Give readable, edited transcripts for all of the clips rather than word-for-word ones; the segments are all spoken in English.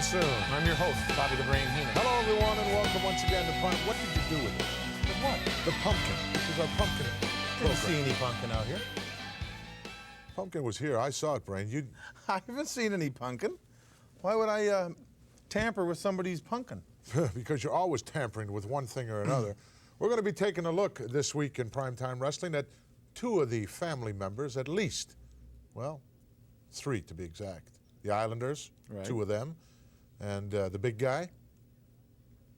soon. I'm your host, Bobby the Brain Heenan. Hello, everyone, and welcome once again to Prime. What did you do with it? With what? The pumpkin. This is our pumpkin Didn't program. see any pumpkin out here. Pumpkin was here. I saw it, Brain. You I haven't seen any pumpkin. Why would I tamper with somebody's pumpkin? because you're always tampering with one thing or another. We're going to be taking a look this week in Prime Time Wrestling at two of the family members, at least. Well, three to be exact. The Islanders, Right. two of them, and the big guy.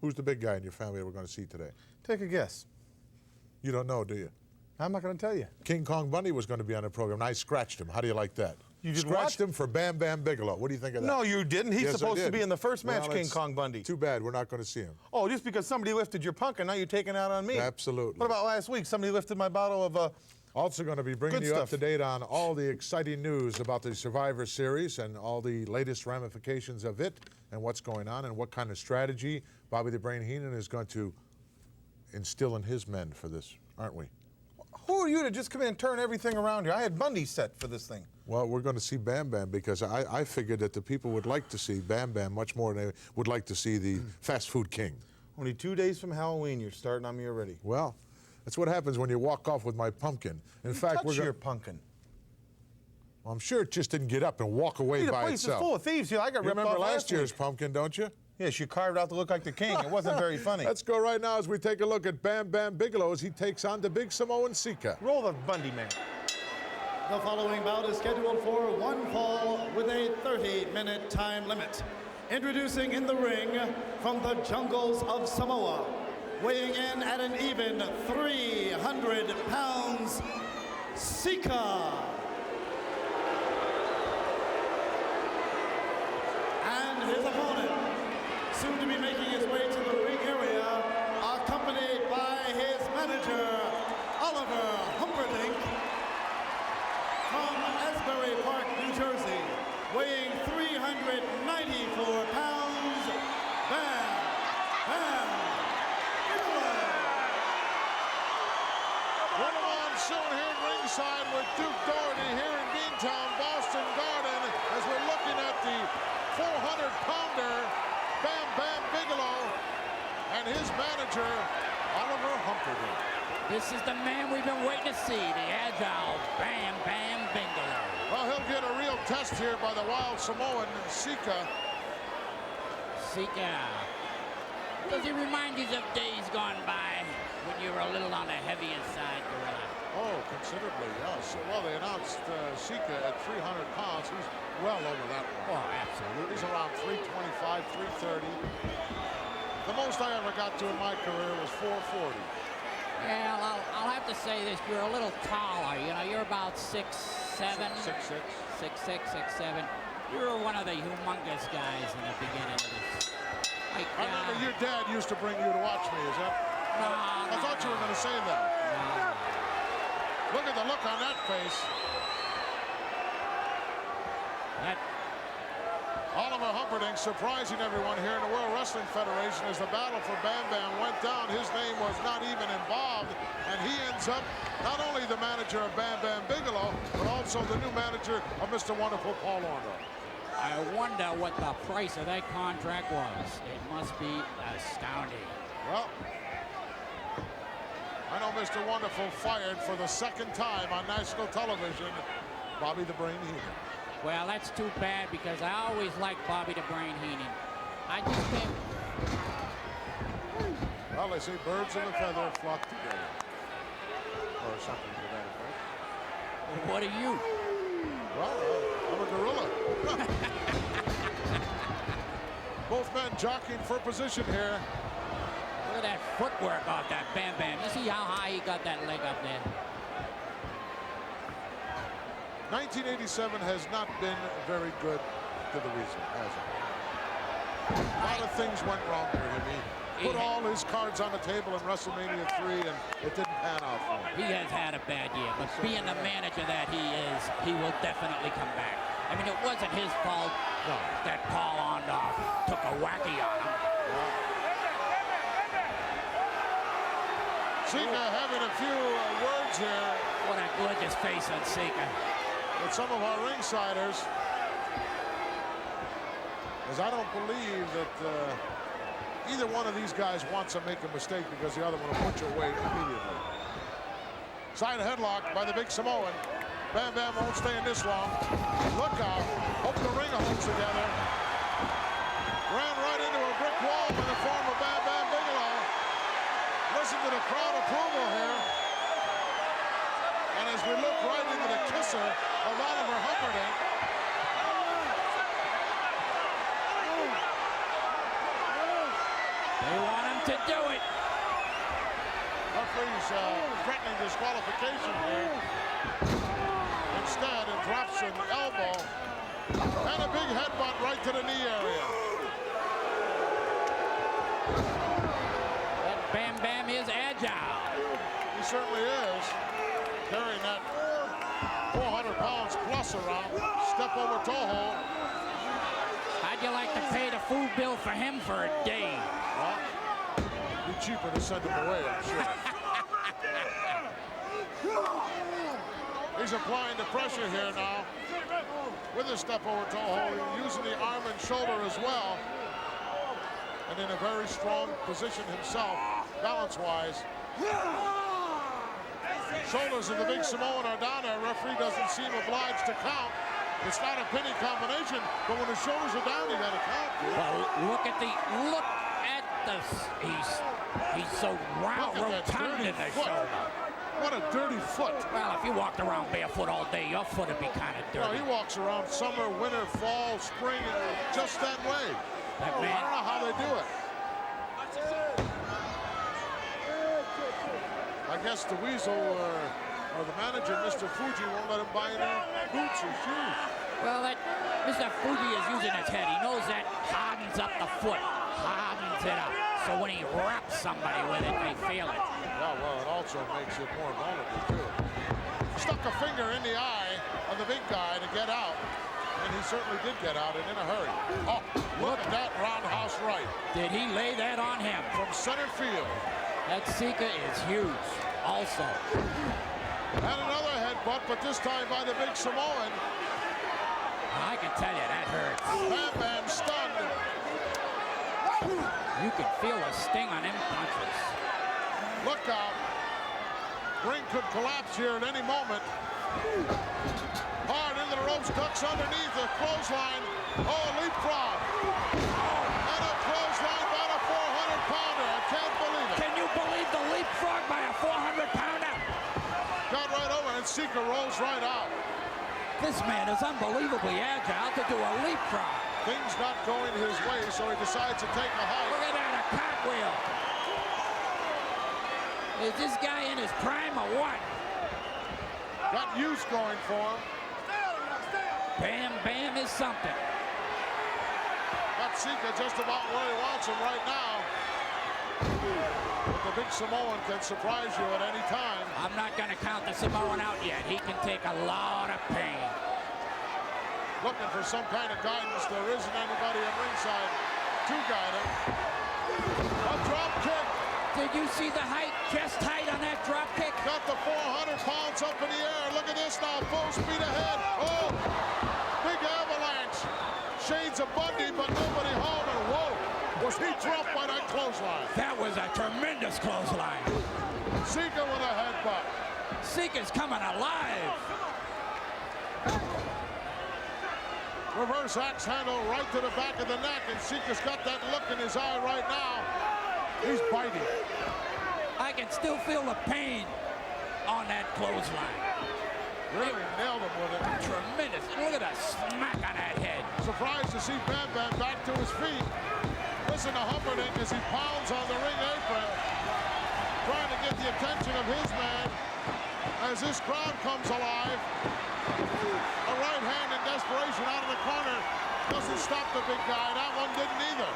Who's the big guy in your family that we're going to see today? Take a guess. You don't know, do you? I'm not going to tell you. King Kong Bundy was going to be on the program, and I scratched him. How do you like that? You did scratched what? him for Bam Bigelow. What do you think of that? No, you didn't. He's Yes, I supposed to did. be in the first match, Well, King it's Kong Bundy. Too bad we're not going to see him. Oh, just because somebody lifted your pumpkin, now you're taking it out on me. Absolutely. What about last week? Somebody lifted my bottle of Also going to be bringing Good you up stuff. to date on all the exciting news about the Survivor Series and all the latest ramifications of it and what's going on and what kind of strategy Bobby the Brain Heenan is going to instill in his men for this, aren't we? Who are you to just come in and turn everything around here? I had Bundy set for this thing. Well, we're going to see Bam Bam because I figured that the people would like to see Bam Bam much more than they would like to see the fast food king. Only 2 days from Halloween, you're starting on me already. Well, that's what happens when you walk off with my pumpkin. In fact, Touch we're your going. pumpkin. Well, I'm sure it just didn't get up and walk away The by place itself. is full of thieves here. I got You ripped remember off last year's week. pumpkin, don't you? Yes, you carved out to look like the king. It wasn't very funny. Let's go right now as we take a look at Bam Bigelow as he takes on the big Samoan Sika. Roll the Bundy man. The following bout is scheduled for one fall with a 30-minute time limit. Introducing in the ring from the jungles of Samoa, weighing in at an even 300 pounds, Sika. And his opponent, soon to be making his way to the ring area, accompanied by his manager, Oliver Humperdinck, from Asbury Park, New Jersey, weighing 394 pounds, Bam Bigelow. We're on soon here at ringside with Duke Doherty here in Beantown, Boston Garden, as we're looking at the 400-pounder Bam Bigelow and his manager, Oliver Humperdinck. This is the man we've been waiting to see, the agile Bam Bigelow. Well, he'll get a real test here by the wild Samoan, Sika. Sika. Does he remind you of days gone by when you were a little on the heavier side, Gorilla? Oh, considerably, yes. Well, they announced Sika at 300 pounds. He's well over that one. Oh, absolutely. He's around 325, 330. The most I ever got to in my career was 440. Well, I'll have to say this. You're a little taller. You know, you're about 6'7". 6'6". 6'6", 6'7". You were one of the humongous guys in the beginning of this. Like, I remember your dad used to bring you to watch me, is that? I thought you were going to say that. Look at the look on that face. Oliver Humperdinck surprising everyone here in the World Wrestling Federation as the battle for Bam Bam went down. His name was not even involved, and he ends up not only the manager of Bam Bigelow, but also the new manager of Mr. Wonderful Paul Orndorff. I wonder what the price of that contract was. It must be astounding. Well, I know Mr. Wonderful fired for the second time on national television Bobby the Brain Heenan. Well, that's too bad because I always liked Bobby the Brain Heenan. I just can't. Well, they say birds of a feather flock together. Or something to that effect. What are you? Well, I'm a gorilla. Both men jockeying for position here. Look at that footwork off that Bam Bam. You see how high he got that leg up there? 1987 has not been very good to the reason, has it? A lot of things went wrong for him. He put all his cards on the table in WrestleMania 3, and it didn't pan out for him. He has had a bad year, but being the manager that he is, he will definitely come back. I mean, it wasn't his fault that Paul Orndorff took a wacky on him. Sika having a few words here. What a gorgeous face on Sika. With some of our ringsiders. Because I don't believe that either one of these guys wants to make a mistake because the other one will put you away immediately. Side headlock by the big Samoan. Bam Bam won't stay in this long. Look out. Hope the ring holds together. Ran right into a brick wall in the form of Bam Bam Bigelow. Listen to the crowd approval here. And as we look right into the kisser of Oliver Humperdinck. They want him to do it. Referee's threatening disqualification here. Instead, it drops an elbow and a big headbutt right to the knee area. That Bam Bam is agile. He certainly is. Carrying that 400 pounds plus around. Step over toe hold. How'd you like to pay the food bill for him for a day? Well, it'd be cheaper to send him away, I'm sure. He's applying the pressure here now with a step over toe hold, using the arm and shoulder as well. And in a very strong position himself, balance-wise. Shoulders of the big Samoan are down there. Referee doesn't seem obliged to count. It's not a pinning combination, but when the shoulders are down, you gotta count. Dude. Well, look at the he's so round, rotund in the shoulder. What a dirty foot. Well, if you walked around barefoot all day, your foot would be kind of dirty. No, he walks around summer, winter, fall, spring, just that way. That I man, don't know how they do it. I guess the Weasel or the manager, Mr. Fuji, won't let him buy any boots or shoes. well, that Mr. Fuji is using his head. He knows that hardens up the foot, hardens it up. So when he wraps somebody with it, they feel it. Yeah, well, it also makes it more vulnerable, too. Stuck a finger in the eye of the big guy to get out. And he certainly did get out and in a hurry. Oh, look at that roundhouse right. Did he lay that on him? From center field. That Sika is huge, also. And another headbutt, but this time by the big Samoan. I can tell you, that hurts. Bam Bam stunned. You can feel a sting on them punches. Look out. Ring could collapse here at any moment. Hard into the ropes, ducks underneath the clothesline. Oh, leapfrog. And a clothesline by the 400-pounder. I can't believe it. Can you believe the leapfrog by a 400-pounder? Got right over and Sika rolls right out. This man is unbelievably agile to do a leapfrog. Things not going his way, so he decides to take a hike. Look at that, a cartwheel. Is this guy in his prime or what? Got use going for him. Bam Bam is something. Got Sika just about where he wants him right now. But the big Samoan can surprise you at any time. I'm not going to count the Samoan out yet. He can take a lot of pain. Looking for some kind of guidance. There isn't anybody at ringside to guide him. A drop kick. Did you see the height, chest height on that drop kick? Got the 400 pounds up in the air. Look at this now, full speed ahead. Oh, big avalanche. Shades of Bundy, but nobody home. And whoa, was he dropped by that clothesline? That was a tremendous clothesline. Sika with a headbutt. Sika's coming alive. Reverse axe handle right to the back of the neck, and Sika's got that look in his eye right now. He's biting. I can still feel the pain on that clothesline. Really nailed him with it. Tremendous. Look at that smack on that head. Surprised to see Bam Bam back to his feet. Listen to Humperdinck as he pounds on the ring apron, trying to get the attention of his man as this crowd comes alive. A right hand in desperation out of the corner doesn't stop the big guy. That one didn't either.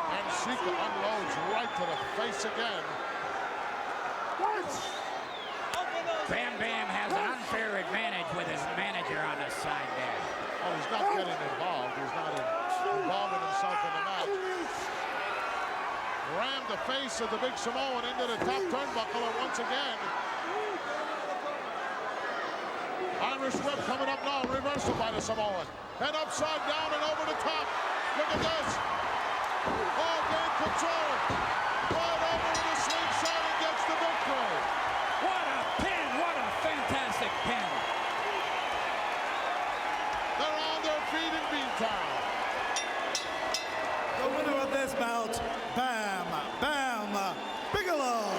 And Sika unloads right to the face again. Bam Bam has an unfair advantage with his manager on the side there. Well, he's not getting involved. He's not involving himself in the match. Rammed the face of the big Samoan into the top turnbuckle once again. Irish whip coming up now. Reversal by the Samoan. and upside down and over the top. Look at this. Oh, gain control. Right over with a slingshot and gets the victory. What a pin! What a fantastic pin! They're on their feet in Beantown. The winner of this bout, Bam Bigelow.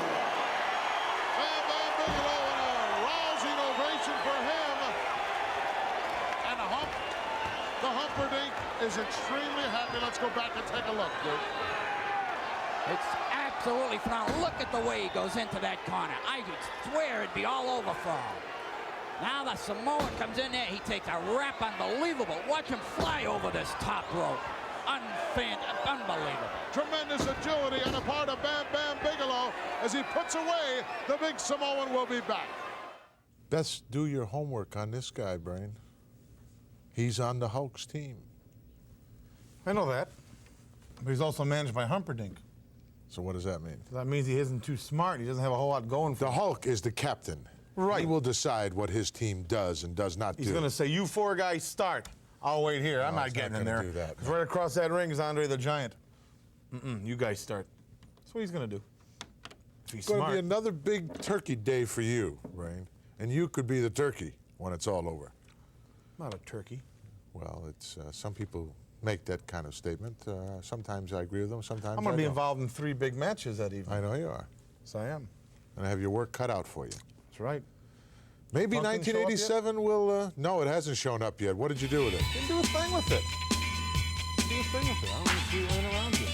Bam Bigelow, and a rousing ovation for him. And the Humperdinck is extremely happy. Let's go back and take a look, Duke. It's absolutely phenomenal. Look at the way he goes into that corner. I could swear it'd be all over for him. Now the Samoan comes in there. He takes a rap. Unbelievable. Watch him fly over this top rope. Unbelievable. Tremendous agility on the part of Bam Bigelow as he puts away the big Samoan. Will be back. Best do your homework on this guy, Brain. He's on the Hulk's team. I know that. But he's also managed by Humperdinck. So what does that mean? That means he isn't too smart. He doesn't have a whole lot going for The him. Hulk is the captain. Right. He will decide what his team does and does not do. He's going to say, you four guys start. I'll wait here. I'm No, not he's getting not in gonna there. do that, 'Cause no. right across that ring is Andre the Giant. You guys start. That's what he's going to do. If he's It's going to smart. be another big turkey day for you, Brain. And you could be the turkey when it's all over. Not a turkey. Well, it's some people make that kind of statement. Sometimes I agree with them, sometimes I'm going to be don't. involved in 3 big matches that evening. I know you are. Yes, I am. And I have your work cut out for you. That's right. Maybe Pumpkin show up yet? 1987 will... no, it hasn't shown up yet. What did you do with it? Then do a thing with it. Do a thing with it. I don't want to see it laying around you.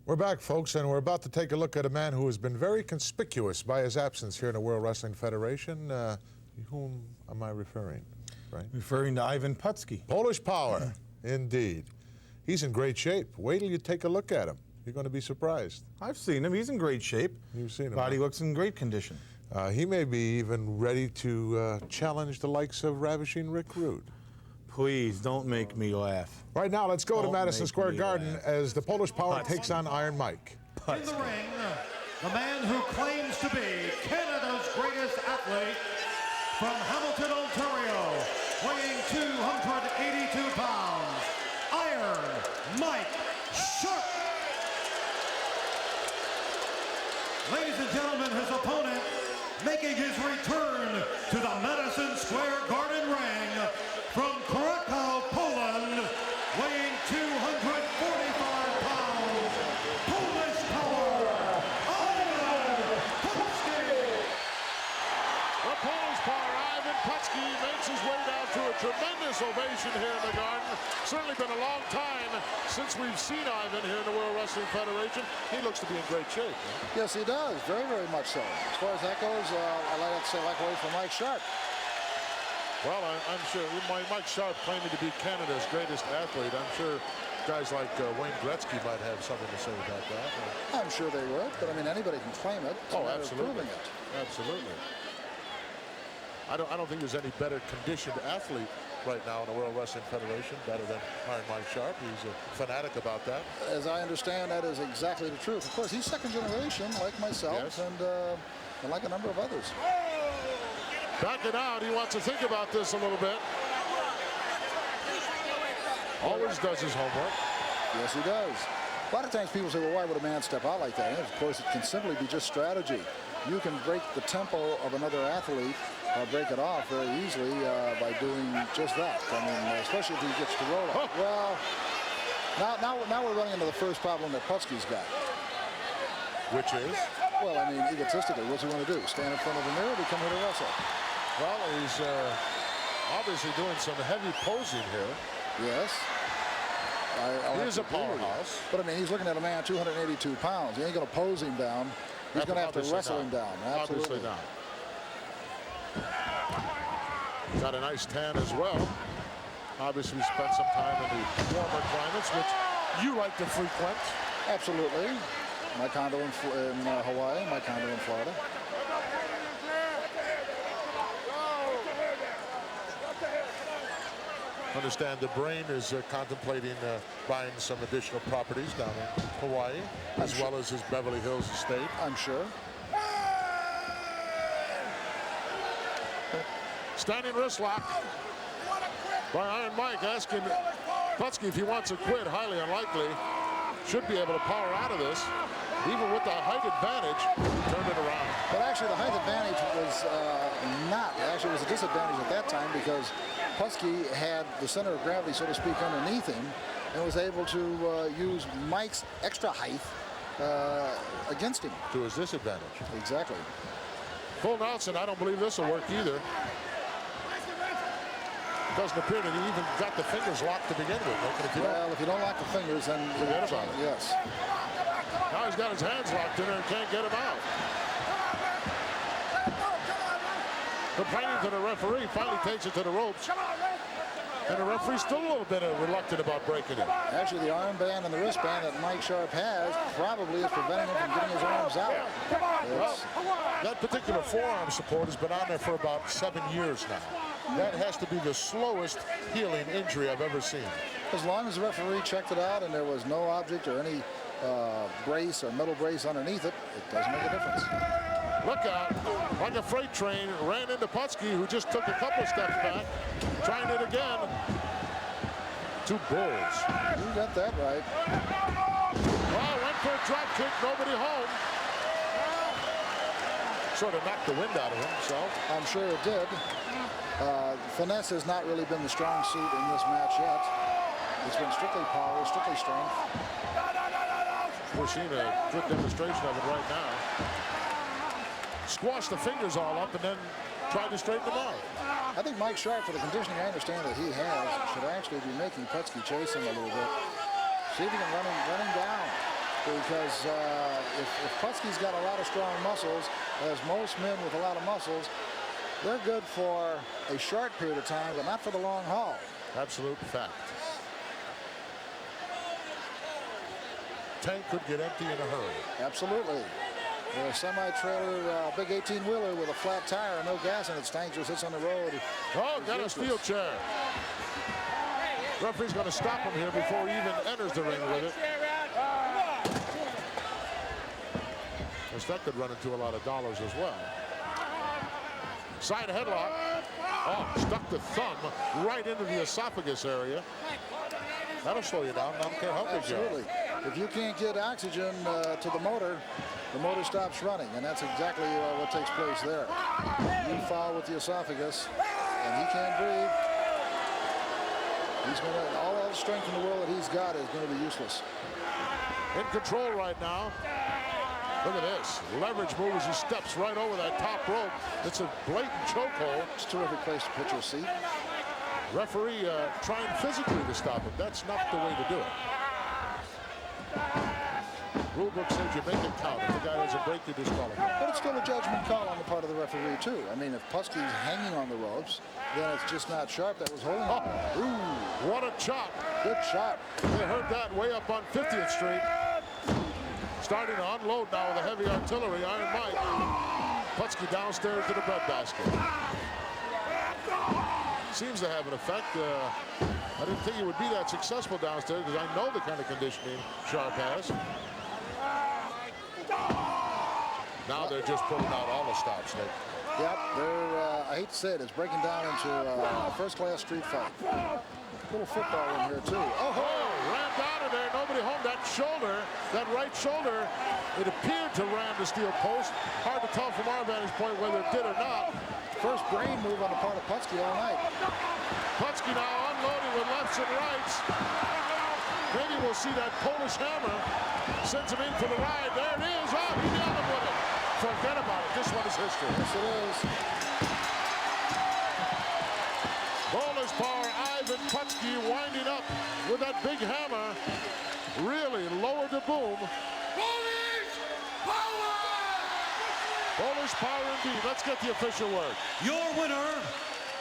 We're back, folks, and we're about to take a look at a man who has been very conspicuous by his absence here in the World Wrestling Federation. Whom am I referring? Right? Referring to Ivan Putski. Polish Power, indeed. He's in great shape. Wait till you take a look at him. You're going to be surprised. I've seen him. He's in great shape. You've seen him. Body looks in great condition. He may be even ready to challenge the likes of Ravishing Rick Rude. Please don't make me laugh. Right now, let's go to Don't Madison make Square me Garden laugh. as the Polish Power takes on Iron Mike. In the ring, the man who claims to be Canada's greatest athlete from Hamilton, Ontario, weighing 282 pounds, Iron Mike Sharp. Ladies and gentlemen, his opponent making his return to the Madison Square Garden ring from Krakow, Poland, weighing 245 pounds, Polish Power, Ivan Putski. The Polish Power, Ivan Putski, makes his way down to a tremendous ovation here in the Garden. Certainly been a long time since we've seen Ivan here in the World Wrestling Federation. He looks to be in great shape. Yes, he does. Very, very much so. As far as that goes, I like to say like away from Mike Sharp. Well, I'm sure Mike Sharp claiming to be Canada's greatest athlete. I'm sure guys like Wayne Gretzky might have something to say about that. I'm sure they would, but I mean, anybody can claim it. It's a matter of Absolutely. proving it. Absolutely. I don't think there's any better conditioned athlete right now in the World Wrestling Federation, better than Iron Mike Sharp. He's a fanatic about that. As I understand, that is exactly the truth. Of course, he's second generation, like myself, Yes. and like a number of others. Backing out, he wants to think about this a little bit. Always does his homework. Yes, he does. A lot of times people say, well, why would a man step out like that? And of course, it can simply be just strategy. You can break the tempo of another athlete, break it off very easily by doing just that. I mean, especially if he gets to roll up. Well, now we're running into the first problem that Putski's got. Which is? Well, I mean, egotistically, what's he want to do? Stand in front of the mirror or come here to wrestle? Well, he's obviously doing some heavy posing here. Yes. He is a powerhouse. But I mean, he's looking at a man 282 pounds. He ain't going to pose him down. He's going to have to Obviously wrestle not. him down. Absolutely. Obviously not. Got a nice tan as well. Obviously spent some time in the warmer climates, which you like to frequent. Absolutely. My condo in Hawaii, my condo in Florida. Understand the Brain is contemplating buying some additional properties down in Hawaii, as well as his Beverly Hills estate. I'm sure. Standing wrist lock by Iron Mike, asking Putski if he wants to quit. Highly unlikely. Should be able to power out of this. Even with the height advantage, turned it around. But actually, the height advantage was actually it was a disadvantage at that time because Putski had the center of gravity, so to speak, underneath him and was able to use Mike's extra height against him. To his disadvantage. Exactly. Full Nelson, I don't believe this will work either. Doesn't appear that he even got the fingers locked to begin with. If you don't lock the fingers, then forget about it. Yes. Now he's got his hands locked in there and can't get him out. Complaining to the referee, finally takes it to the ropes. And the referee's still a little bit reluctant about breaking it. Actually, the armband and the wristband that Mike Sharp has probably is preventing him from getting his arms out. Well, that particular forearm support has been on there for about 7 years now. That has to be the slowest healing injury I've ever seen. As long as the referee checked it out and there was no object or any brace or metal brace underneath it, it doesn't make a difference. Look out, like a freight train, ran into Putski, who just took a couple of steps back, trying it again. 2 bulls. You got that right. Well, went for a drop kick, nobody home. Sort of knocked the wind out of himself. I'm sure it did. Finesse has not really been the strong suit in this match yet. It's been strictly power, strictly strength. We're seeing a good demonstration of it right now. Squashed the fingers all up and then tried to straighten them out. I think Mike Sharp, for the conditioning I understand that he has, should actually be making Putski chase him a little bit. See if he can run him down. Because if Putski's got a lot of strong muscles, as most men with a lot of muscles, they're good for a short period of time, but not for the long haul. Absolute fact. Tank could get empty in a hurry. Absolutely. A semi-trailer, big 18-wheeler with a flat tire and no gas in its tank just sits on the road. Oh, got a steel chair. Referee's going to stop him here before he even enters the ring with it. Yes, that could run into a lot of dollars as well. Side headlock. Oh, stuck the thumb right into the esophagus area. That'll slow you down. I don't care how big you are. Absolutely. If you can't get oxygen to the motor stops running, and that's exactly what takes place there. You foul with the esophagus, and he can't breathe. He's gonna, all the strength in the world that he's got is going to be useless. In control right now. Look at this. Leverage move as he steps right over that top rope. It's a blatant chokehold. It's a terrific place to put your seat. Referee trying physically to stop him. That's not the way to do it. Rulebook says you make it count. If the guy doesn't break, you disqualify. But it's still a judgment call on the part of the referee, too. I mean, if Putski's hanging on the ropes, then it's just not Sharp that was holding him. Ooh, what a chop. Good shot. They heard that way up on 50th Street. Starting to unload now with the heavy artillery, Iron Mike. Putski downstairs to the breadbasket. Seems to have an effect. I didn't think he would be that successful downstairs because I know the kind of conditioning Sharp has. Now they're just pulling out all the stops, Nick. Yep, I hate to say it, it's breaking down into a first-class street fight. A little football in here, too. Oh, rammed out of there, nobody home. That shoulder, that right shoulder, it appeared to ram the steel post. Hard to tell from our vantage point whether it did or not. First brain move on the part of Putski all night. Putski now unloading with lefts and rights. Maybe we'll see that Polish hammer. Sends him in for the ride. There it is. Oh, he nailed him with it. Forget about it. This one is history. Yes, it is. Bowler's power. Ivan Putski winding up with that big hammer. Really lowered the boom. Polish power! Polish power indeed. Let's get the official word. Your winner,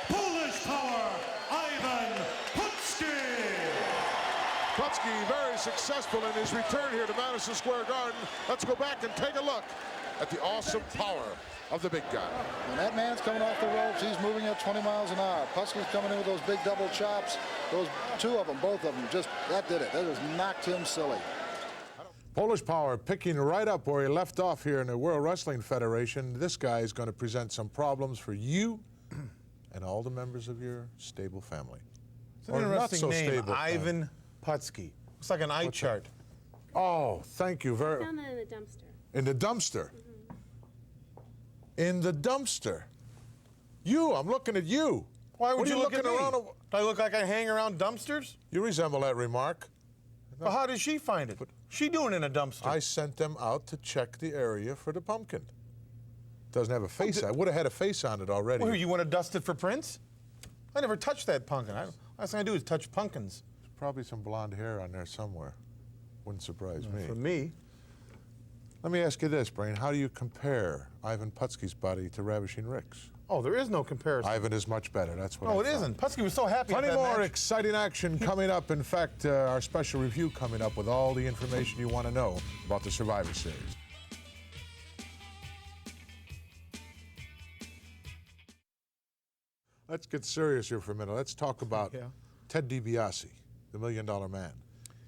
Polish power, Ivan Putski. Putski very successful in his return here to Madison Square Garden. Let's go back and take a look at the awesome power of the big guy. When that man's coming off the ropes, he's moving at 20 miles an hour. Putski's coming in with those big double chops. Those two of them, both of them, that did it. That just knocked him silly. Polish Power picking right up where he left off here in the World Wrestling Federation. This guy is going to present some problems for you and all the members of your stable family. It's an Or not interesting so name, stable Ivan Putski. Looks like an eye What's chart. Oh, thank you very much. Found that in the dumpster. In the dumpster. In the dumpster. You, I'm looking at you. Why would What are you look at me? looking around? Do I look like I hang around dumpsters? You resemble that remark. Well, how did she find it? She doing in a dumpster? I sent them out to check the area for the pumpkin. Doesn't have a face. I would have had a face on it already. Well, you want to dust it for prints? I never touched that pumpkin. Last thing I do is touch pumpkins. There's probably some blonde hair on there somewhere. Wouldn't surprise me. For me. Let me ask you this, Brain. How do you compare Ivan Putski's body to Ravishing Rick's? Oh, there is no comparison. Ivan is much better. That's what No, I it thought. isn't. Putski was so happy. Plenty at that more match. exciting action coming up. In fact, our special review coming up with all the information you want to know about the Survivor Series. Let's get serious here for a minute. Let's talk about Ted DiBiase, the $1 Million Man.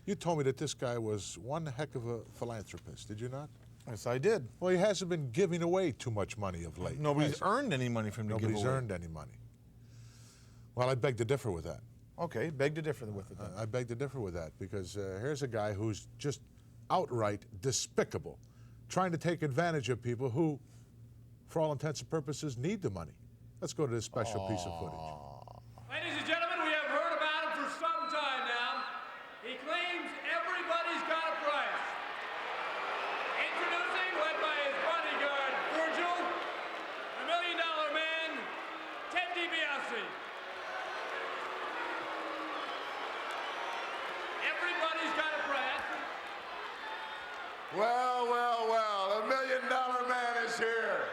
You told me that this guy was one heck of a philanthropist, did you not? Yes, I did. Well, he hasn't been giving away too much money of late. Nobody's earned any money from him to give Nobody's away. earned any money. Well, I beg to differ with that. Okay, beg to differ with it then. I beg to differ with that because here's a guy who's just outright despicable, trying to take advantage of people who, for all intents and purposes, need the money. Let's go to this special piece of footage. Ladies and gentlemen, we have heard about him for some time now. He claims everybody's got a price. Introducing, led by his bodyguard, Virgil, the $1 Million Man, Ted DiBiase. Everybody's got a price. Well, well, well, $1 Million Man is here.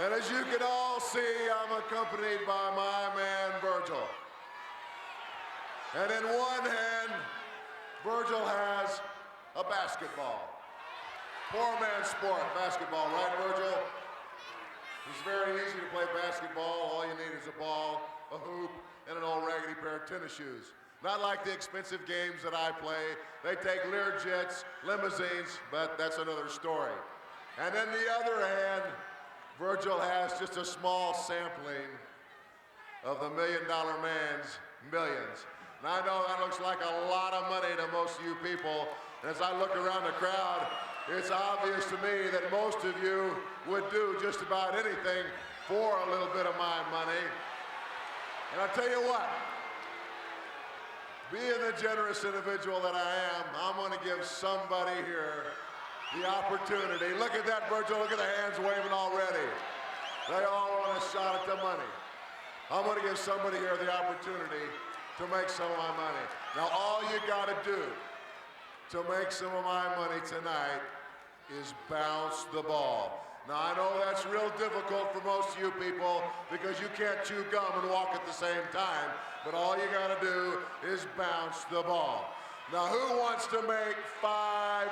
And as you can all see, I'm accompanied by my man, Virgil. And in one hand, Virgil has a basketball. Poor man's sport, basketball, right, Virgil? It's very easy to play basketball. All you need is a ball, a hoop, and an old raggedy pair of tennis shoes. Not like the expensive games that I play. They take Learjets, limousines, but that's another story. And in the other hand, Virgil has just a small sampling of the $1 Million Man's millions. And I know that looks like a lot of money to most of you people. And as I look around the crowd, it's obvious to me that most of you would do just about anything for a little bit of my money. And I'll tell you what, being the generous individual that I am, I'm going to give somebody here the opportunity. Look at that, Virgil. Look at the hands waving already. They all want a shot at the money. I'm going to give somebody here the opportunity to make some of my money. Now, all you got to do to make some of my money tonight is bounce the ball. Now, I know that's real difficult for most of you people because you can't chew gum and walk at the same time, but all you got to do is bounce the ball. Now, who wants to make $500?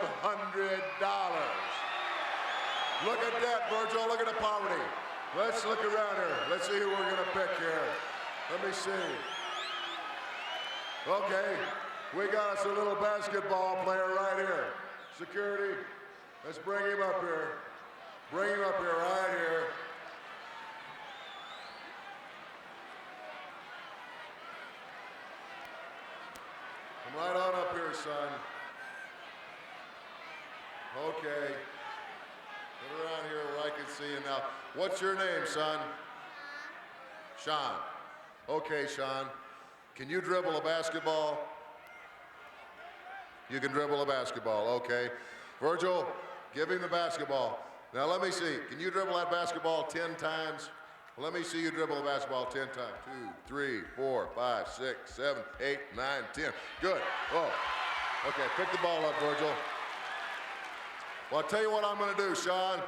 Look at that, Virgil. Look at the poverty. Let's look around here. Let's see who we're going to pick here. Let me see. Okay, we got us a little basketball player right here. Security, let's bring him up here. Bring him up here, right here. Come right on up here, son. Okay. Get around here where I can see you now. What's your name, son? Sean. Okay, Sean. Can you dribble a basketball? You can dribble a basketball, okay. Virgil, give him the basketball. Now let me see, can you dribble that basketball 10 times? Let me see you dribble the basketball 10 times. 2, 3, 4, 5, 6, 7, 8, 9, 10. Good. Oh. Okay, pick the ball up, Virgil. Well, I'll tell you what I'm going to do, Sean.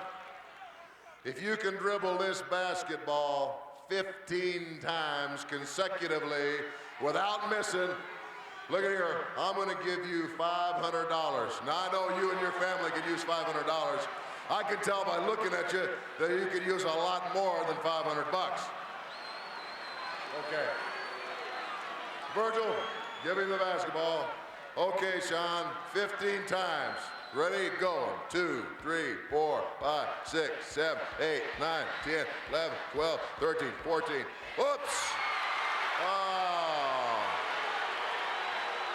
If you can dribble this basketball 15 times consecutively without missing, look at here, I'm going to give you $500. Now, I know you and your family can use $500. I can tell by looking at you that you could use a lot more than $500. Okay. Virgil, give him the basketball. Okay, Sean, 15 times. Ready, go. 2, 3, 4, 5, 6, 7, 8, 9, 10, 11, 12, 13, 14. Oops. Oh.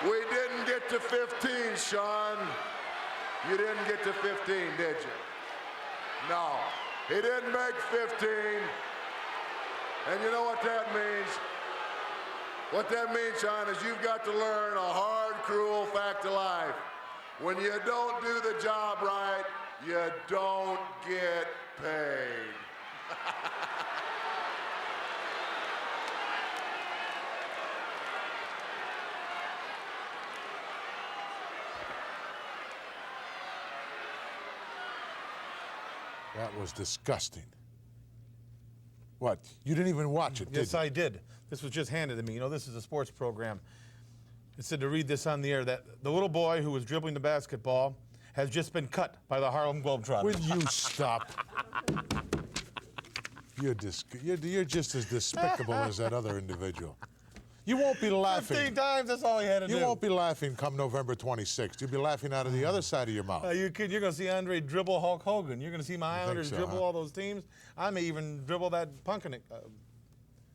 We didn't get to 15, Sean. You didn't get to 15, did you? No. He didn't make 15. And you know what that means? What that means, Sean, is you've got to learn a hard, cruel fact of life. When you don't do the job right, you don't get paid. That was disgusting. What? You didn't even watch it, did Yes, you? I did. This was just handed to me. You know, this is a sports program. It said to read this on the air that the little boy who was dribbling the basketball has just been cut by the Harlem Globetrotters. Will you stop? You're just as despicable as that other individual. You won't be laughing. 15 times, that's all he had to do. You won't be laughing come November 26th. You'll be laughing out of the other side of your mouth. You kid, you're going to see Andre dribble Hulk Hogan. You're going to see my Islanders so, dribble huh? all those teams. I may even dribble that Punkin.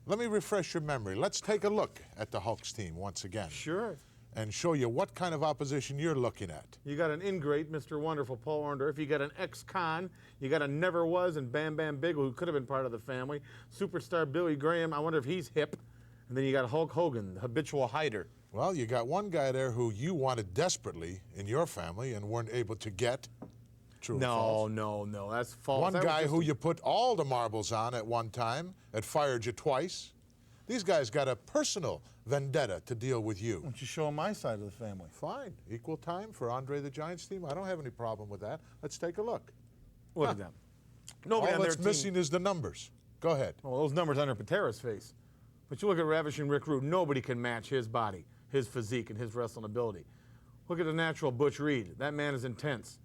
Let me refresh your memory. Let's take a look at the Hulks team once again. Sure. And show you what kind of opposition you're looking at. You got an ingrate, Mr. Wonderful, Paul Orndorff. You got an ex-con. You got a never was and Bam Bam Bigelow, who could have been part of the family. Superstar Billy Graham. I wonder if he's hip. And then you got Hulk Hogan, the habitual hider. Well, you got one guy there who you wanted desperately in your family and weren't able to get. True or false? No, that's false. One That was guy just who you put all the marbles on at one time and fired you twice. These guys got a personal vendetta to deal with you. Why don't you show him my side of the family? Fine. Equal time for Andre the Giant's team. I don't have any problem with that. Let's take a look. Look at them. Nobody All on that's their missing team. is the numbers. Go ahead. Well, those numbers under Patera's face. But you look at Ravishing Rick Rude, nobody can match his body, his physique, and his wrestling ability. Look at the natural Butch Reed. That man is intense.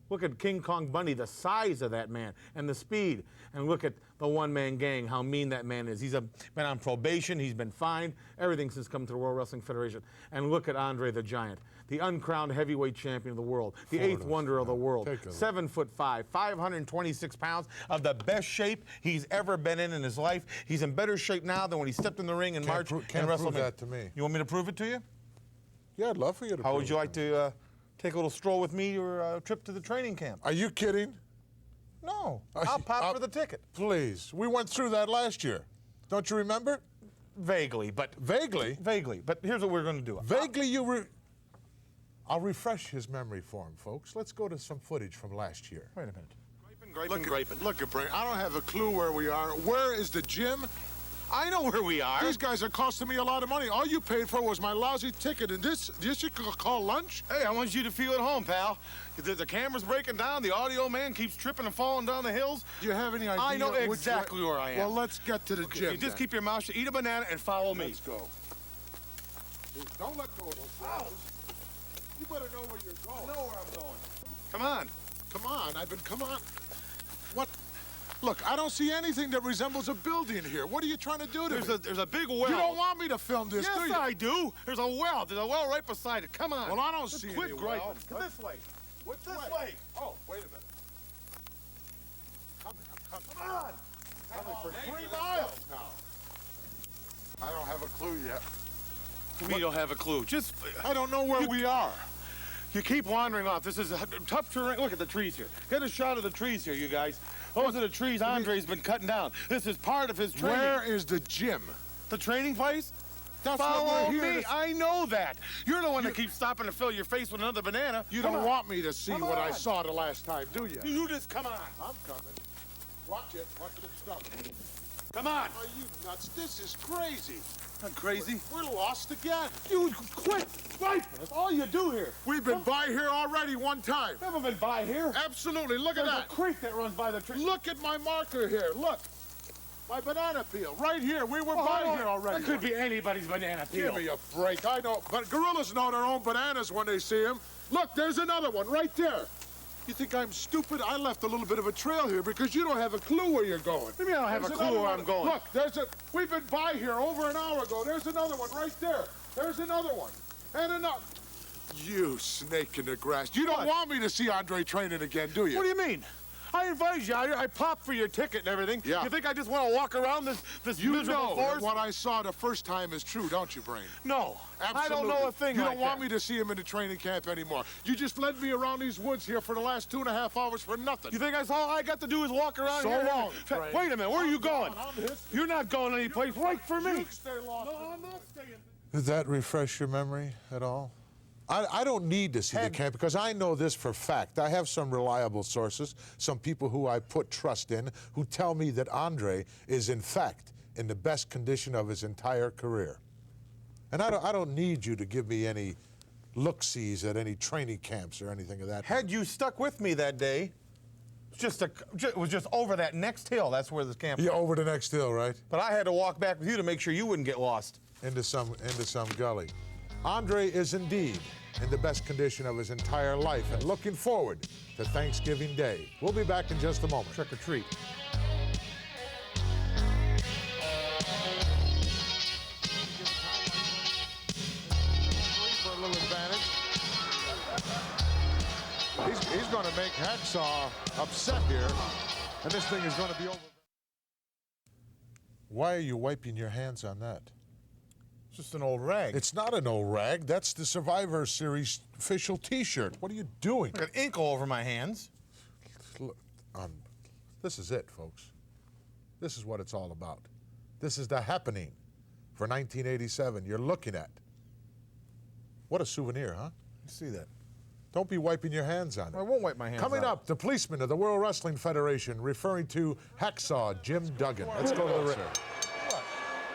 Look at King Kong Bundy, the size of that man, and the speed. And look at the one-man gang, how mean that man is. He's been on probation. He's been fined. Everything since coming to the World Wrestling Federation. And look at Andre the Giant, the uncrowned heavyweight champion of the world, the eighth wonder of the world. 7'5", 526 pounds, of the best shape he's ever been in his life. He's in better shape now than when he stepped in the ring in March and Can't WrestleMania. prove that to me. You want me to prove it to you? Yeah, I'd love for you to How prove would you it like to take a little stroll with me or a trip to the training camp? Are you kidding? No, I'll pop for the ticket. Please. We went through that last year. Don't you remember? Vaguely, but... Vaguely? Vaguely, but here's what we're going to do. Vaguely, I'll refresh his memory for him, folks. Let's go to some footage from last year. Wait a minute. Look at Brink. I don't have a clue where we are. Where is the gym? I know where we are. These guys are costing me a lot of money. All you paid for was my lousy ticket, and this you could call lunch? Hey, I want you to feel at home, pal. The camera's breaking down. The audio man keeps tripping and falling down the hills. Do you have any idea? I know which exactly way? where I am. Well, let's get to the gym. You just then. keep your mouth shut, eat a banana, and follow me. Let's go. Don't let go of those walls. You better know where you're going. I know where I'm going. Come on. Come on. Come on. What? Look, I don't see anything that resembles a building here. What are you trying to do to me? There's a big well. You don't want me to film this, do Yes, you? I do. There's a well. There's a well right beside it. Come on. Well, I don't see Quit any griping. well. Come this way. Which This way? way. Oh, wait a minute. I'm coming. Come on. Coming for 3 miles now. I don't have a clue yet. We don't have a clue. Just I don't know where we are. You keep wandering off. This is a tough terrain. Look at the trees here. Get a shot of the trees here, you guys. Those are the trees Andre's been cutting down. This is part of his training. Where is the gym? The training place? That's Follow what we're here me. to... I know that. You're the one that keeps stopping to fill your face with another banana. You Come don't on. want me to see Come what I on. saw the last time, do you? You just come on. I'm coming. Watch it. Watch it stop. Come on. Are you nuts? This is crazy. I'm crazy. We're lost again. You quit swiping. That's all you do here. We've been by here already one time. Never been by here. Absolutely. Look at There's that. a creek that runs by the tree. Look at my marker here. Look. My banana peel. Right here. We were by here already. That could be anybody's banana peel. Give me a break. I know. But gorillas know their own bananas when they see them. Look, there's another one right there. You think I'm stupid? I left a little bit of a trail here because you don't have a clue where you're going. Maybe I don't have a clue where I'm going. Look, we've been by here over an hour ago. There's another one right there. There's another one. And another. You snake in the grass. You don't want me to see Andre training again, do you? What do you mean? I invited you. I popped for your ticket and everything. Yeah. You think I just want to walk around this miserable forest? What I saw the first time is true, don't you, Brain? No. Absolutely. I don't know a thing You like don't want that. me to see him in the training camp anymore. You just led me around these woods here for the last 2.5 hours for nothing. You think that's all I got to do is walk around So here? long, Brain. Wait a minute. Where are you going? I'm history. You're not going anyplace. Wait for me. You stay lost. No, I'm not staying. Did that refresh your memory at all? I don't need to see the camp because I know this for fact. I have some reliable sources, some people who I put trust in, who tell me that Andre is, in fact, in the best condition of his entire career. And I don't need you to give me any look-sees at any training camps or anything of that. Had you stuck with me that day, it was just over that next hill. That's where this camp was. Yeah, over the next hill, right? But I had to walk back with you to make sure you wouldn't get lost. Into some gully. Andre is indeed in the best condition of his entire life and looking forward to Thanksgiving Day. We'll be back in just a moment. Trick or treat. For a little advantage. He's going to make Hacksaw upset here, and this thing is going to be over. Why are you wiping your hands on that? It's just an old rag. It's not an old rag. That's the Survivor Series official T-shirt. What are you doing? I got ink all over my hands. Look, this is it, folks. This is what it's all about. This is the happening for 1987 you're looking at. What a souvenir, huh? You see that? Don't be wiping your hands on it. I won't wipe my hands Coming out. up, the policeman of the World Wrestling Federation referring to Hacksaw Jim Duggan. Let's go to the ring.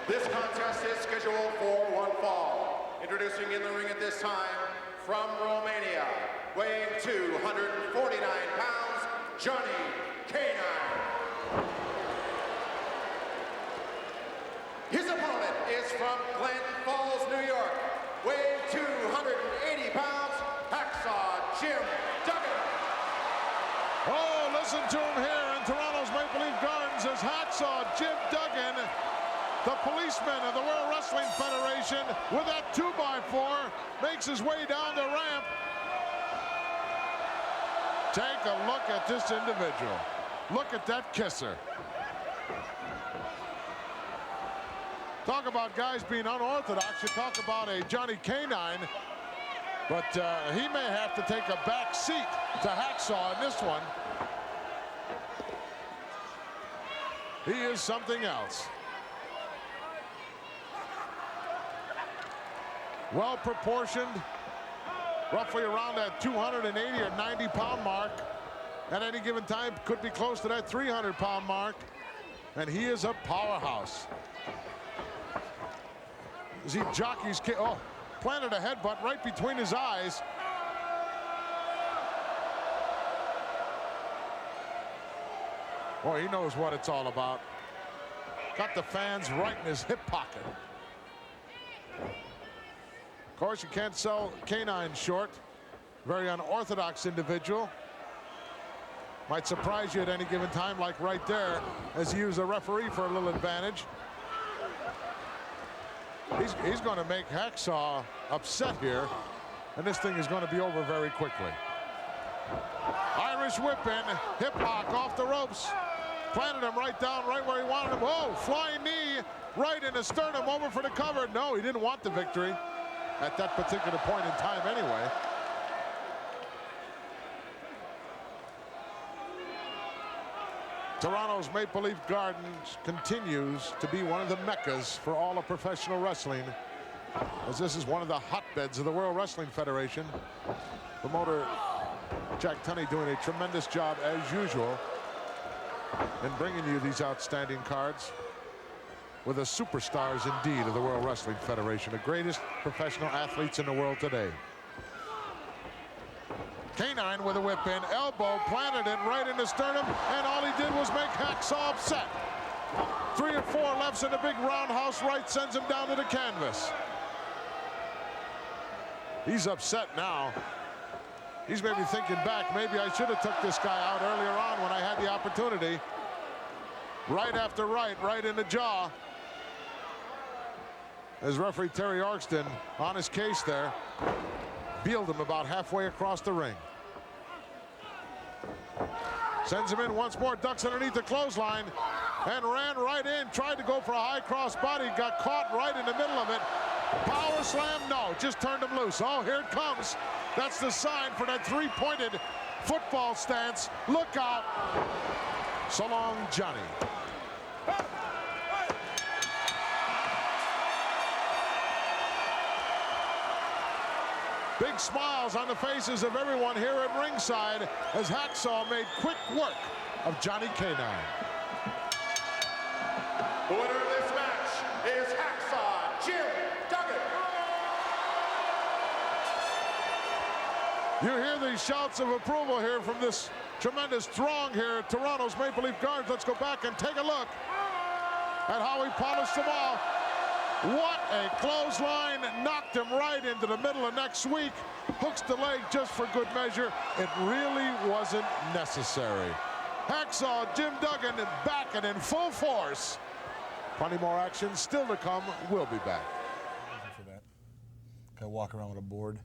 This contest is scheduled for one fall. Introducing in the ring at this time, from Romania, weighing 249 pounds, Johnny Canine. His opponent is from Glens Falls, New York, weighing 280 pounds, Hacksaw Jim Duggan. Oh, listen to him here in Toronto's Maple Leaf Gardens as Hacksaw Jim Duggan, the policeman of the World Wrestling Federation, with that 2x4, makes his way down the ramp. Take a look at this individual. Look at that kisser. Talk about guys being unorthodox. You talk about a Johnny Canine, but he may have to take a back seat to Hacksaw in this one. He is something else. Well proportioned, roughly around that 280 or 90 pound mark. At any given time, could be close to that 300 pound mark. And he is a powerhouse. As he jockeys, planted a headbutt right between his eyes. Boy, he knows what it's all about. Got the fans right in his hip pocket. Of course, you can't sell Canine short. Very unorthodox individual. Might surprise you at any given time, like right there, as he used a referee for a little advantage. He's going to make Hacksaw upset here, and this thing is going to be over very quickly. Irish whip in, hip hop off the ropes. Planted him right down, right where he wanted him. Oh, flying knee right in the sternum, over for the cover. No, he didn't want the victory at that particular point in time anyway. Toronto's Maple Leaf Gardens continues to be one of the meccas for all of professional wrestling, as this is one of the hotbeds of the World Wrestling Federation. Promoter Jack Tunney doing a tremendous job, as usual, in bringing you these outstanding cards with the superstars indeed of the World Wrestling Federation, the greatest professional athletes in the world today. Canine with a whip in, elbow planted it right in the sternum, and all he did was make Hacksaw upset. 3 or 4 lefts in the big roundhouse right sends him down to the canvas. He's upset now. He's maybe thinking back, maybe I should have took this guy out earlier on when I had the opportunity. Right after right in the jaw. As referee Terry Orkston on his case there. Bealed him about halfway across the ring. Sends him in once more, ducks underneath the clothesline, and ran right in, tried to go for a high cross body, got caught right in the middle of it. Power slam, no, just turned him loose. Oh, here it comes. That's the sign for that three-pointed football stance. Look out. So long, Johnny. Big smiles on the faces of everyone here at ringside as Hacksaw made quick work of Johnny K9. The winner of this match is Hacksaw Jim Duggan. You hear the shouts of approval here from this tremendous throng here at Toronto's Maple Leaf Gardens. Let's go back and take a look at how he polished them all. What a clothesline, knocked him right into the middle of next week. Hooks the leg just for good measure. It really wasn't necessary. Hacksaw Jim Duggan back and in full force. Plenty more action still to come. We'll be back. For that. Guy walk around with a board.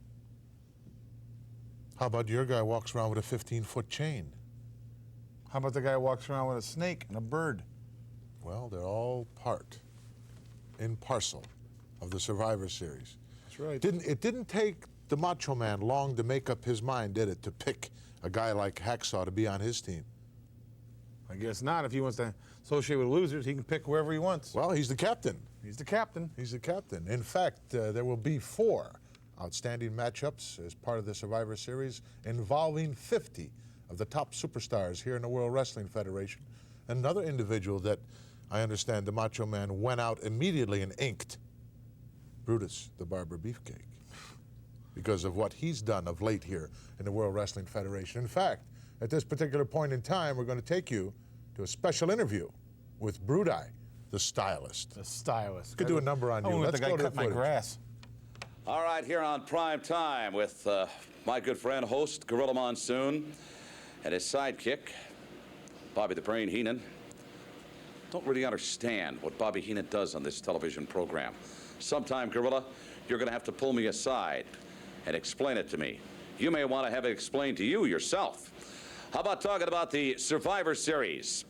How about your guy walks around with a 15-foot chain? How about the guy who walks around with a snake and a bird? Well, they're all part and parcel of the Survivor Series. That's right. It didn't take the Macho Man long to make up his mind, did it, to pick a guy like Hacksaw to be on his team? I guess not. If he wants to associate with losers, he can pick whoever he wants. Well, he's the captain. He's the captain. He's the captain. In fact, there will be 4 outstanding matchups as part of the Survivor Series involving 50 of the top superstars here in the World Wrestling Federation. Another individual that I understand the Macho Man went out immediately and inked, Brutus the Barber Beefcake, because of what he's done of late here in the World Wrestling Federation. In fact, at this particular point in time, we're going to take you to a special interview with Brudi, the stylist. The stylist. Could do a number on you. I Let's the guy go to cut the my footage. grass. All right, here on Prime Time with my good friend, host Gorilla Monsoon, and his sidekick, Bobby the Brain Heenan. Don't really understand what Bobby Heenan does on this television program. Sometime, Gorilla, you're going to have to pull me aside and explain it to me. You may want to have it explained to you yourself. How about talking about the Survivor Series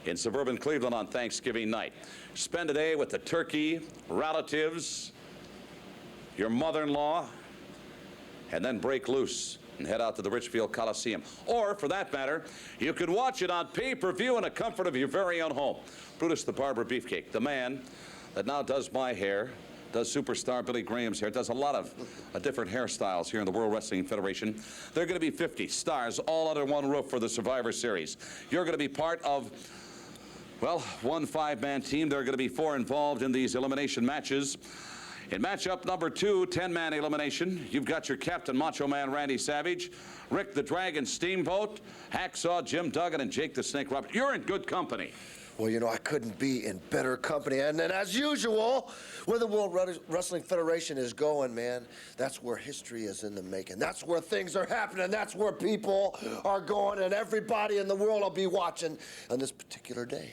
in suburban Cleveland on Thanksgiving night? Spend a day with the turkey, relatives, your mother-in-law, and then break loose and head out to the Richfield Coliseum. Or, for that matter, you could watch it on pay-per-view in the comfort of your very own home. Brutus the Barber Beefcake, the man that now does my hair, does superstar Billy Graham's hair, does a lot of different hairstyles here in the World Wrestling Federation. There are going to be 50 stars all under one roof for the Survivor Series. You're going to be part of, well, one 5-man team. There are going to be 4 involved in these elimination matches. In matchup number 2, 10-man elimination, you've got your captain, Macho Man Randy Savage, Rick the Dragon Steamboat, Hacksaw Jim Duggan, and Jake the Snake Roberts. You're in good company. Well, you know, I couldn't be in better company. And then, as usual, where the World Wrestling Federation is going, man, that's where history is in the making. That's where things are happening. That's where people are going, and everybody in the world will be watching on this particular day.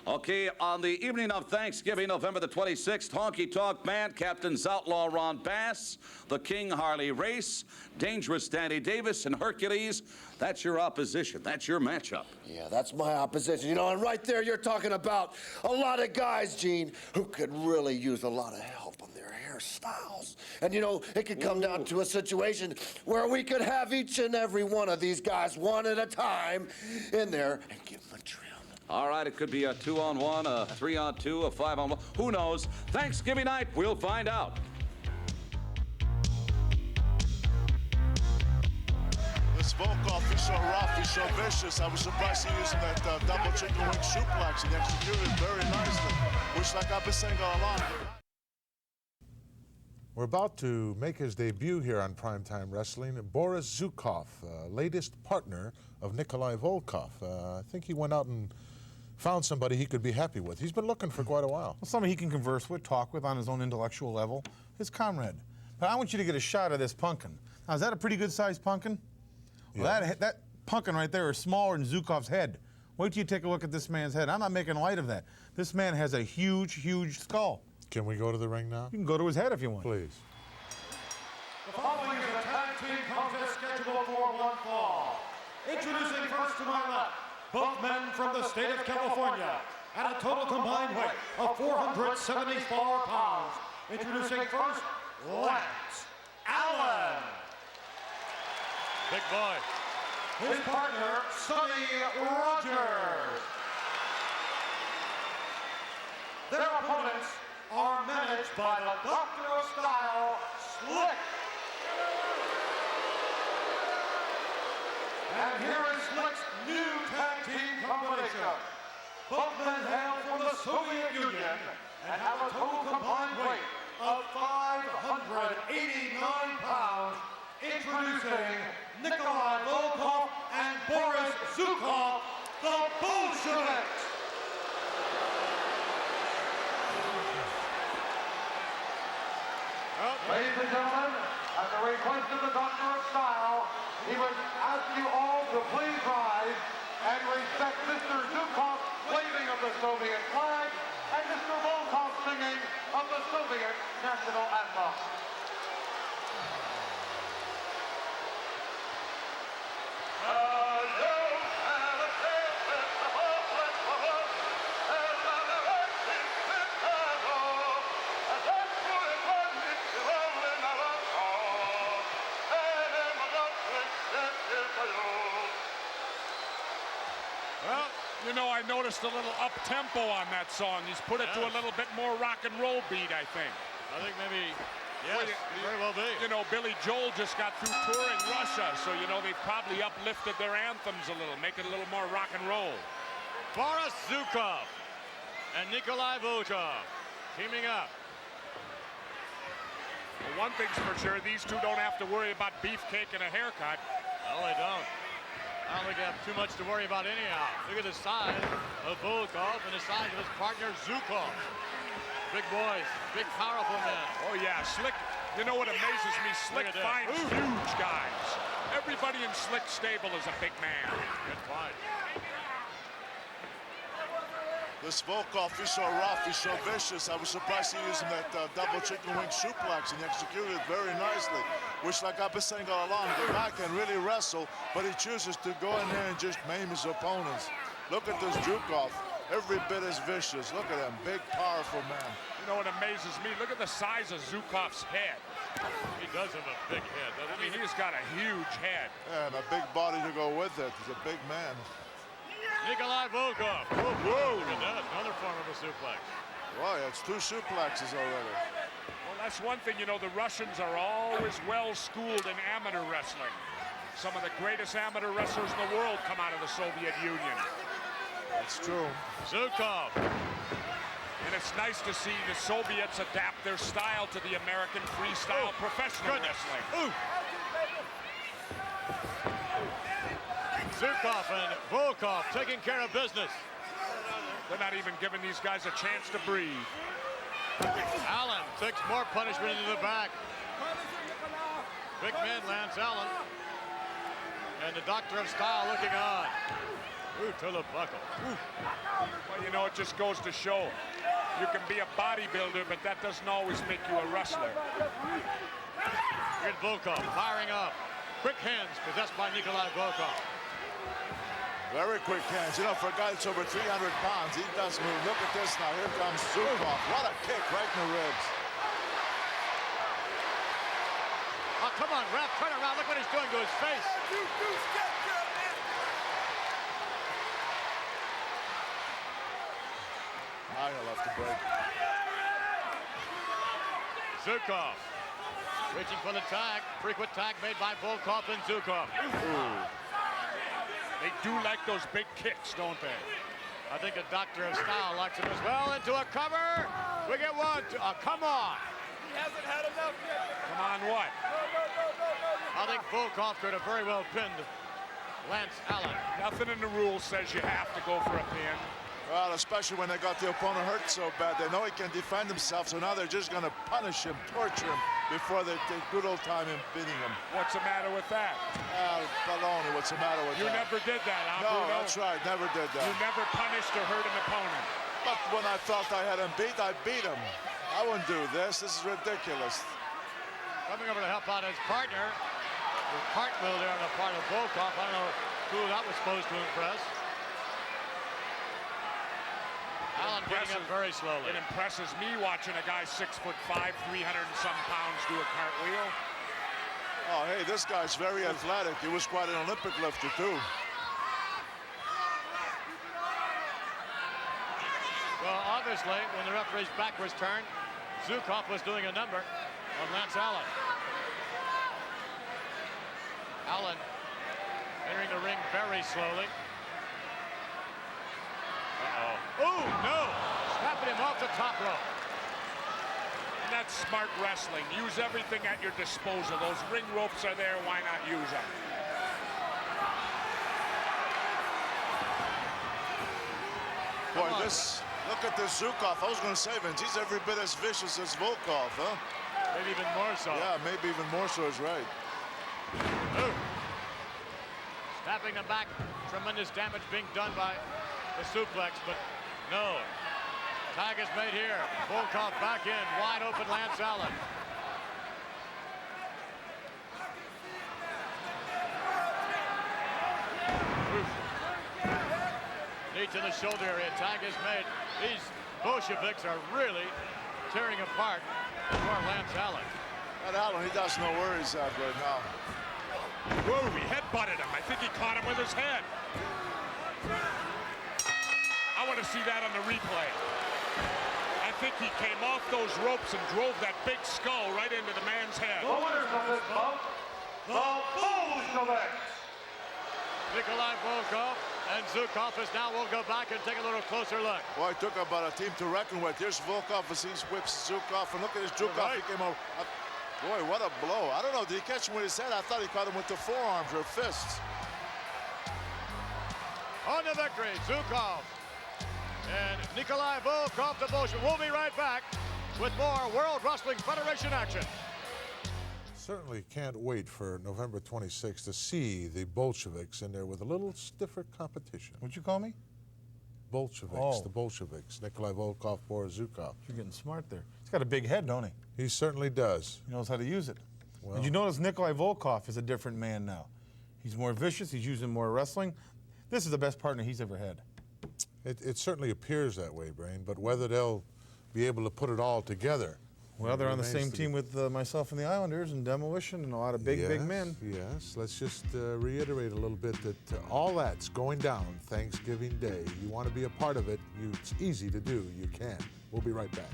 Okay, on the evening of Thanksgiving, November the 26th, Honky Tonk Man, Captains Outlaw Ron Bass, the King Harley Race, Dangerous Danny Davis, and Hercules. That's your opposition. That's your matchup. Yeah, that's my opposition. You know, and right there you're talking about a lot of guys, Gene, who could really use a lot of help on their hairstyles. And, you know, it could come down to a situation where we could have each and every one of these guys one at a time in there and give them a trim. All right, it could be a 2-on-1, a 3-on-2, a 5-on-1. Who knows? Thanksgiving night, we'll find out. This Volkov, he's so rough, he's so vicious. I was surprised he using that double chicken wing suplex. He executed very nicely, which, like I've been saying all along. We're about to make his debut here on Primetime Wrestling. Boris Zukov, latest partner of Nikolai Volkov. I think he went out and found somebody he could be happy with. He's been looking for quite a while. Well, somebody he can converse with, talk with on his own intellectual level, his comrade. But I want you to get a shot of this pumpkin. Now, is that a pretty good-sized pumpkin? Yeah. Well, that pumpkin right there is smaller than Zukov's head. Wait till you take a look at this man's head. I'm not making light of that. This man has a huge, huge skull. Can we go to the ring now? You can go to his head if you want. Please. The following is a tag one fall. Introducing first to my left, both men from the state of California, at a total combined weight of 474 pounds. Introducing first, Lance Allen. Big boy. His partner, Sonny Rogers. Their opponents are managed by the Doctor of Style, Slick. And here is Slick's new tag team combination. Both men hail from the Soviet Union and have a total combined weight of 589 pounds. Introducing Nikolai Volkov and Boris Zukov, the Bolsheviks. Ladies and gentlemen, at the request of the Doctor of Style, he would ask you all to please rise and respect Mr. Zukov's waving of the Soviet flag and Mr. Volkov's singing of the Soviet national anthem. Well, you know, I noticed a little up-tempo on that song. He's put it to a little bit more rock and roll beat, I think. I think maybe, yes, very well be. You know, Billy Joel just got through touring Russia, so, you know, they've probably uplifted their anthems a little, make it a little more rock and roll. Boris Zukov and Nikolai Volkov teaming up. Well, one thing's for sure, these two don't have to worry about beefcake and a haircut. No, they don't. I don't think they have too much to worry about anyhow. Look at the size of Volkov and the size of his partner Zukov. Big boys, big powerful men. Oh yeah, Slick, you know what amazes me? Slick finds huge guys. Everybody in Slick's stable is a big man. Good fight. This Volkov, he's so rough, he's so vicious. I was surprised he used that double chicken wing suplex, and he executed it very nicely. Which, like I've been saying all along, the guy can really wrestle, but he chooses to go in there and just maim his opponents. Look at this Zukov, every bit as vicious. Look at him, big, powerful man. You know what amazes me? Look at the size of Zukov's head. He does have a big head, doesn't he? He's got a huge head. Yeah, and a big body to go with it. He's a big man. Nikolai Volkov. Whoa, whoa. Look at that, another form of a suplex. Wow, that's 2 suplexes already. Well, that's one thing, you know, the Russians are always well-schooled in amateur wrestling. Some of the greatest amateur wrestlers in the world come out of the Soviet Union. That's true. Zukov. And it's nice to see the Soviets adapt their style to the American freestyle professional wrestling. Ooh. Zukov and Volkov taking care of business. They're not even giving these guys a chance to breathe. Allen takes more punishment into the back. Big man Lance Allen. And the Doctor of Style looking on. Ooh, to the buckle. Ooh. Well, you know, it just goes to show you can be a bodybuilder, but that doesn't always make you a wrestler. Here's Volkov firing up. Quick hands possessed by Nikolai Volkov. Very quick hands. You know, for a guy that's over 300 pounds, he does move. Look at this now. Here comes Zukov. What a kick right in the ribs. Oh, come on, ref. Turn around. Look what he's doing to his face. Now he'll have to break. Zukov reaching for the tag. Frequent tag made by Volkov and Zukov. Ooh. They do like those big kicks, don't they? I think the Doctor of Style likes him as well. Into a cover. We get one. Come on. He hasn't had enough yet. Come on, what? I think Volkov could have very well pinned Lance Allen. Nothing in the rules says you have to go for a pin. Well, especially when they got the opponent hurt so bad. They know he can defend himself, so now they're just going to punish him, torture him, before they take good old time in beating him. What's the matter with that? Baloney, what's the matter with You that? never did that, huh, No, Bruno? that's right, never did that. You never punished or hurt an opponent. But when I felt I had him beat, I beat him. I wouldn't do this. This is ridiculous. Coming over to help out his partner. The cartwheel there on the part of Volkov. I don't know who that was supposed to impress. Allen getting up very slowly. It impresses me watching a guy 6'5", 300 and some pounds do a cartwheel. Oh, hey, this guy's very athletic. He was quite an Olympic lifter, too. Well, obviously, when the referee's back was turned, Zukov was doing a number on Lance Allen. Allen entering the ring very slowly. Uh-oh. Oh, no! Snapping him off the top rope. And that's smart wrestling. Use everything at your disposal. Those ring ropes are there. Why not use them? Boy, look at this Zukov. I was going to say, Vince, he's every bit as vicious as Volkov, huh? Maybe even more so. Yeah, maybe even more so is right. Ooh. Snapping him back. Tremendous damage being done by the suplex, but no. Tag is made here. Volkov back in. Wide open Lance Allen. Knee to the shoulder area. Tag is made. These Bolsheviks are really tearing apart for Lance Allen. That Allen, he doesn't know where he's at right now. Whoa, he head-butted him. I think he caught him with his head. I want to see that on the replay. I think he came off those ropes and drove that big skull right into the man's head. The winners of this bout, the Bolsheviks. Nikolai Volkov and Zukov is now. We'll go back and take a little closer look. Boy, it took about a team to reckon with. Here's Volkov as he whips Zukov, and look at his Zukov. Right. He came over. Boy, what a blow. I don't know, did he catch him with his head? I thought he caught him with the forearms or fists. On the victory, Zukov and Nikolai Volkov, the Bolshevik. We'll be right back with more World Wrestling Federation action. Certainly can't wait for November 26th to see the Bolsheviks in there with a little stiffer competition. What'd you call me? Bolsheviks, Oh. the Bolsheviks. Nikolai Volkov, Boris Zukov. You're getting smart there. He's got a big head, don't he? He certainly does. He knows how to use it. Well, Did you notice Nikolai Volkov is a different man now? He's more vicious. He's using more wrestling. This is the best partner he's ever had. It certainly appears that way, Brain, but whether they'll be able to put it all together. Well, they're on the remains same to team be- with myself and the Islanders and Demolition and a lot of big men. Yes, let's just reiterate a little bit that all that's going down Thanksgiving Day. You want to be a part of it, it's easy to do. You can. We'll be right back.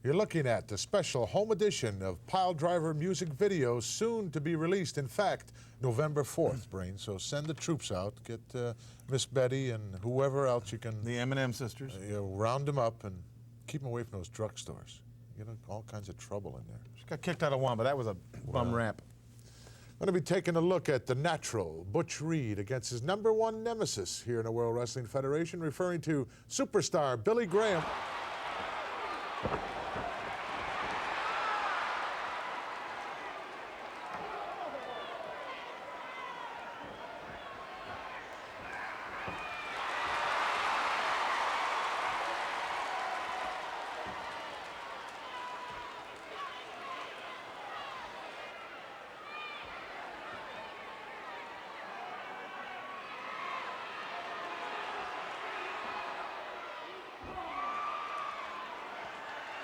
You're looking at the special home edition of Pile Driver music videos, soon to be released. In fact, November 4th, Brain. So send the troops out, get Miss Betty and whoever else you can. The M&M sisters. Round them up and keep them away from those drugstores. You know, all kinds of trouble in there. She got kicked out of one, but that was a bum rap. Going to be taking a look at the natural Butch Reed against his #1 nemesis here in the World Wrestling Federation, referring to superstar Billy Graham.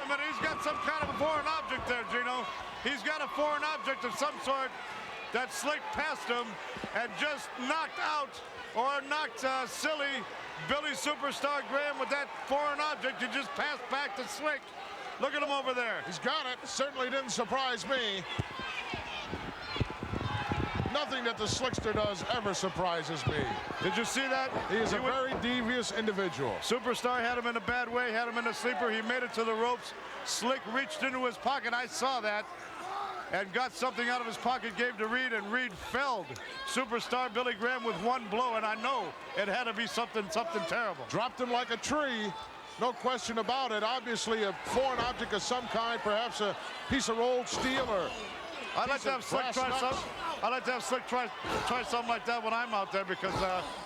But he's got some kind of a foreign object there, Gino. He's got a foreign object of some sort that slicked past him and just knocked out or knocked silly Billy Superstar Graham with that foreign object. He just passed back to Slick. Look at him over there. He's got it. Certainly didn't surprise me. Nothing that the Slickster does ever surprises me. Did you see that? He is a very devious individual. Superstar had him in a bad way, had him in a sleeper. He made it to the ropes. Slick reached into his pocket. I saw that. And got something out of his pocket, gave to Reed, and Reed felled Superstar Billy Graham with one blow, and I know it had to be something terrible. Dropped him like a tree. No question about it. Obviously a foreign object of some kind, perhaps a piece of rolled steel or I'd like to have Slick try something. I'd like to have Slick try something like that when I'm out there, because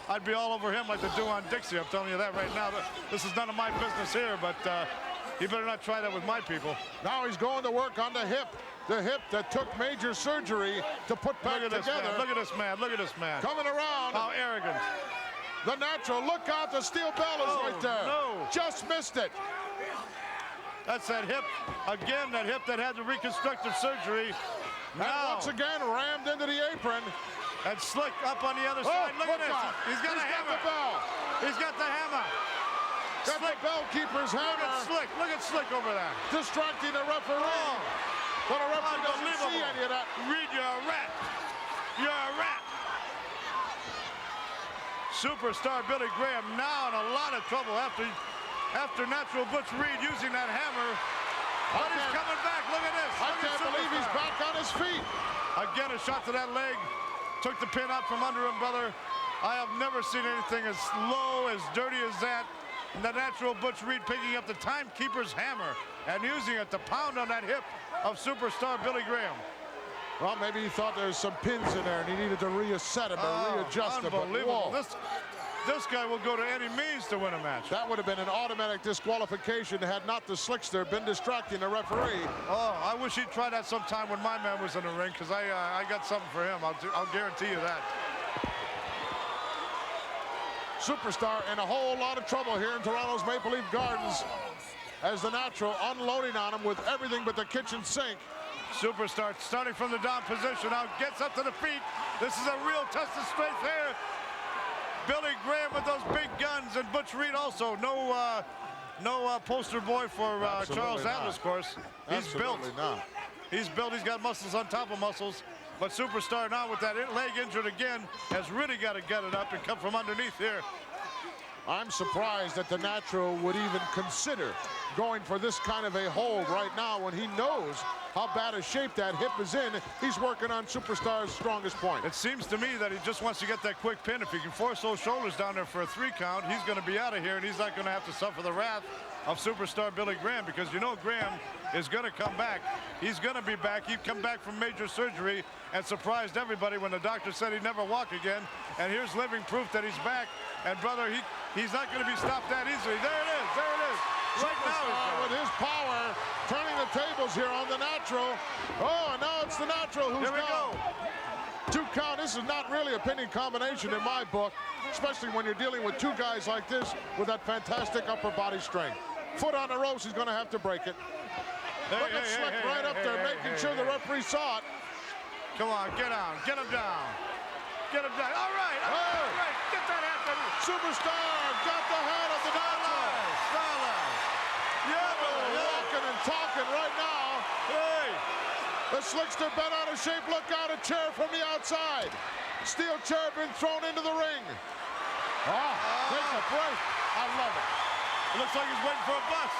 I'd be all over him like they do on Dixie. I'm telling you that right now. This is none of my business here, but he better not try that with my people. Now he's going to work on the hip that took major surgery to put back together. Look at this man. Look at this man. Coming around. How arrogant. The Natural, look out, the steel bell is right there. No. Just missed it. That's that hip, again, that hip that had the reconstructive surgery. And once again, rammed into the apron. And Slick up on the other side. Look at this. He's got a hammer. The bell. He's got the hammer. Got the bell keeper's hammer. Look at Slick over there. Distracting the referee. But a referee doesn't see any of that. Reed, you're a rat. You're a rat. Superstar Billy Graham now in a lot of trouble after Natural Butch Reed using that hammer. But he's coming back. Look at this. I can't believe he's back on his feet. Again, a shot to that leg. Took the pin out from under him, brother. I have never seen anything as low, as dirty as that. And the Natural Butch Reed picking up the timekeeper's hammer and using it to pound on that hip of Superstar Billy Graham. Well, maybe he thought there was some pins in there and he needed to reset him or readjust them. Unbelievable. This guy will go to any means to win a match. That would have been an automatic disqualification had not the Slickster been distracting the referee. Oh, I wish he'd try that sometime when my man was in the ring, because I got something for him. I'll guarantee you that. Superstar in a whole lot of trouble here in Toronto's Maple Leaf Gardens as the Natural unloading on him with everything but the kitchen sink. Superstar starting from the down position, now gets up to the feet. This is a real test of strength here. Billy Graham with those big guns, and Butch Reed also. No poster boy for Charles Atlas, of course. He's built. He's built. He's got muscles on top of muscles. But Superstar now with that leg injured again has really got to get it up and come from underneath here. I'm surprised that the Natural would even consider going for this kind of a hold right now when he knows how bad a shape that hip is in. He's working on Superstar's strongest point. It seems to me that he just wants to get that quick pin. If he can force those shoulders down there for a 3 count, he's going to be out of here, and he's not going to have to suffer the wrath of Superstar Billy Graham, because you know Graham is going to come back. He's going to be back. He'd come back from major surgery and surprised everybody when the doctor said he'd never walk again. And here's living proof that he's back. And brother, he's not going to be stopped that easily. There it is. There it is. Right now, with his power, turning the tables here on the Natural. Oh, and now it's the Natural who's Here we go. 2 count. This is not really a pinning combination in my book, especially when you're dealing with 2 guys like this with that fantastic upper body strength. Foot on the ropes, he's going to have to break it. Look at Slick right up there, making sure the referee saw it. Come on, get down. Get him down. Get him down. All right. All right. Get that hat. Superstar got the head of the Natural. Walking and talking right now. Hey. The Slickster bent out of shape. Look out, a chair from the outside. Steel chair been thrown into the ring. Take a break. I love it. It looks like he's waiting for a bus.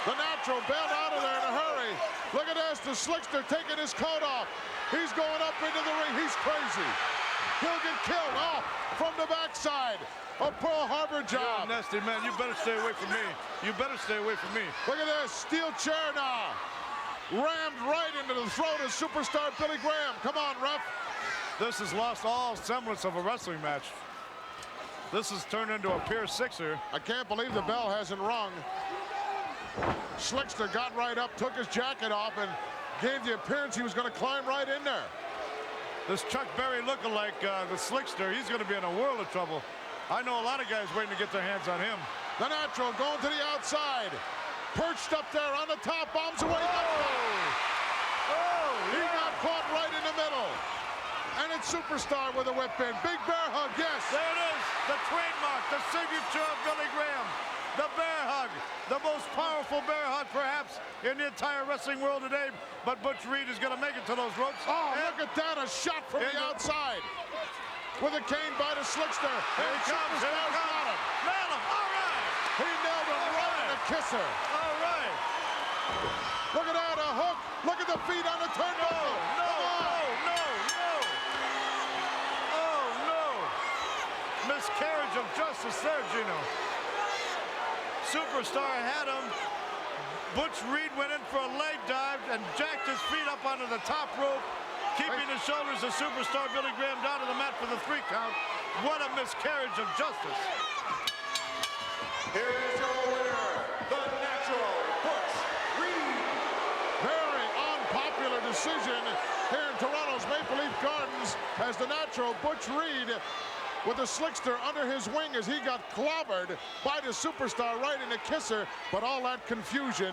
The Natural bailed out of there in a hurry. Look at this, the Slickster taking his coat off. He's going up into the ring. He's crazy. He'll get killed off from the backside. A Pearl Harbor job. You're a nasty man. You better stay away from me. You better stay away from me. Look at this, steel chair now. Rammed right into the throat of Superstar Billy Graham. Come on, ref. This has lost all semblance of a wrestling match. This has turned into a Pier 6er. I can't believe the bell hasn't rung. Slickster got right up, took his jacket off, and gave the appearance he was going to climb right in there. This Chuck Berry lookalike, the Slickster, he's going to be in a world of trouble. I know a lot of guys waiting to get their hands on him. The Natural going to the outside. Perched up there on the top, bombs away. He got caught right in the middle. And it's Superstar with a whip in. Big bear hug, yes. There it is, the trademark, the signature of Billy Graham. The bear hug, the most powerful bear hug perhaps in the entire wrestling world today. But Butch Reed is going to make it to those ropes. Oh, look at that, a shot from the outside. With a cane by the Slickster. Here he comes, here he comes. Nailed him, all right. He nailed him right in the kisser. All right. Look at that, a hook. Look at the feet on the turnbuckle. No. Miscarriage of justice there, Gino. Superstar had him. Butch Reed went in for a leg dive and jacked his feet up onto the top rope. keeping the shoulders of superstar Billy Graham down to the mat for the 3 count. What a miscarriage of justice. Here is your winner, the natural Butch Reed. Very unpopular decision here in Toronto's Maple Leaf Gardens as the natural Butch Reed with a slickster under his wing as he got clobbered by the superstar right in the kisser, but all that confusion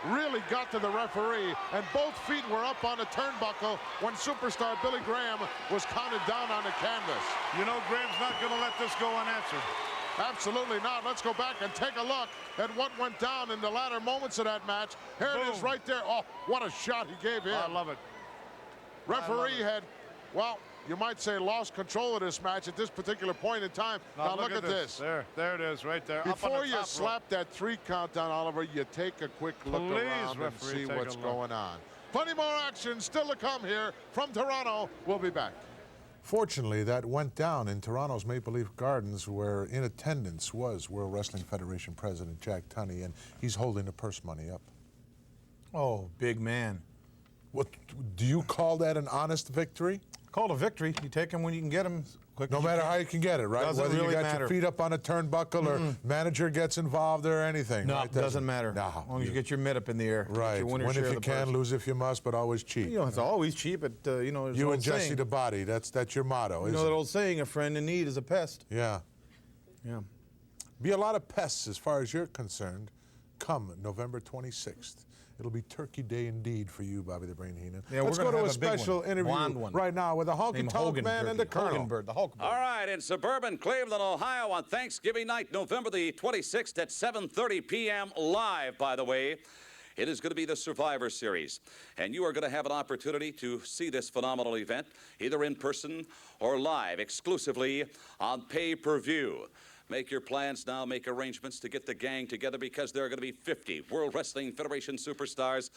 really got to the referee, and both feet were up on the turnbuckle when superstar Billy Graham was counted down on the canvas. You know, Graham's not going to let this go unanswered. Absolutely not. Let's go back and take a look at what went down in the latter moments of that match. Here it is right there. Oh, what a shot he gave him. I love it. Referee had, well, you might say lost control of this match at this particular point in time. Now look at this. There it is right there. Before you slap that 3 count down, Oliver, you take a quick look around and see what's going on. Plenty more action still to come here from Toronto. We'll be back. Fortunately, that went down in Toronto's Maple Leaf Gardens, where in attendance was World Wrestling Federation President Jack Tunney, and he's holding the purse money up. Oh, big man. What, do you call that an honest victory? Called a victory. You take him when you can get him. No matter how you can get it, right? Doesn't Whether really you got matter. your feet up on a turnbuckle or manager gets involved or anything. No, right? doesn't matter. No. As long as you get your mitt up in the air. Right. Win if you can, lose if you must, but always cheap. You know, it's always cheap, but you know, there's You an and old Jesse saying. the Body, that's your motto, You isn't know that it? old saying, a friend in need is a pest. Yeah. Yeah. Be a lot of pests as far as you're concerned come November 26th. It'll be Turkey Day indeed for you, Bobby the Brain Heenan. Yeah, Let's we're go gonna to a have a big special one. interview Blonde one. right now with the Honky Named Tonk Hogan Man Turkey. and the Colonel. Hogan Bird, the Hulk Bird. All right, in suburban Cleveland, Ohio on Thanksgiving night, November the 26th at 7:30 p.m. live, by the way. It is going to be the Survivor Series, and you are going to have an opportunity to see this phenomenal event, either in person or live, exclusively on pay-per-view. Make your plans now, make arrangements to get the gang together, because there are going to be 50 World Wrestling Federation superstars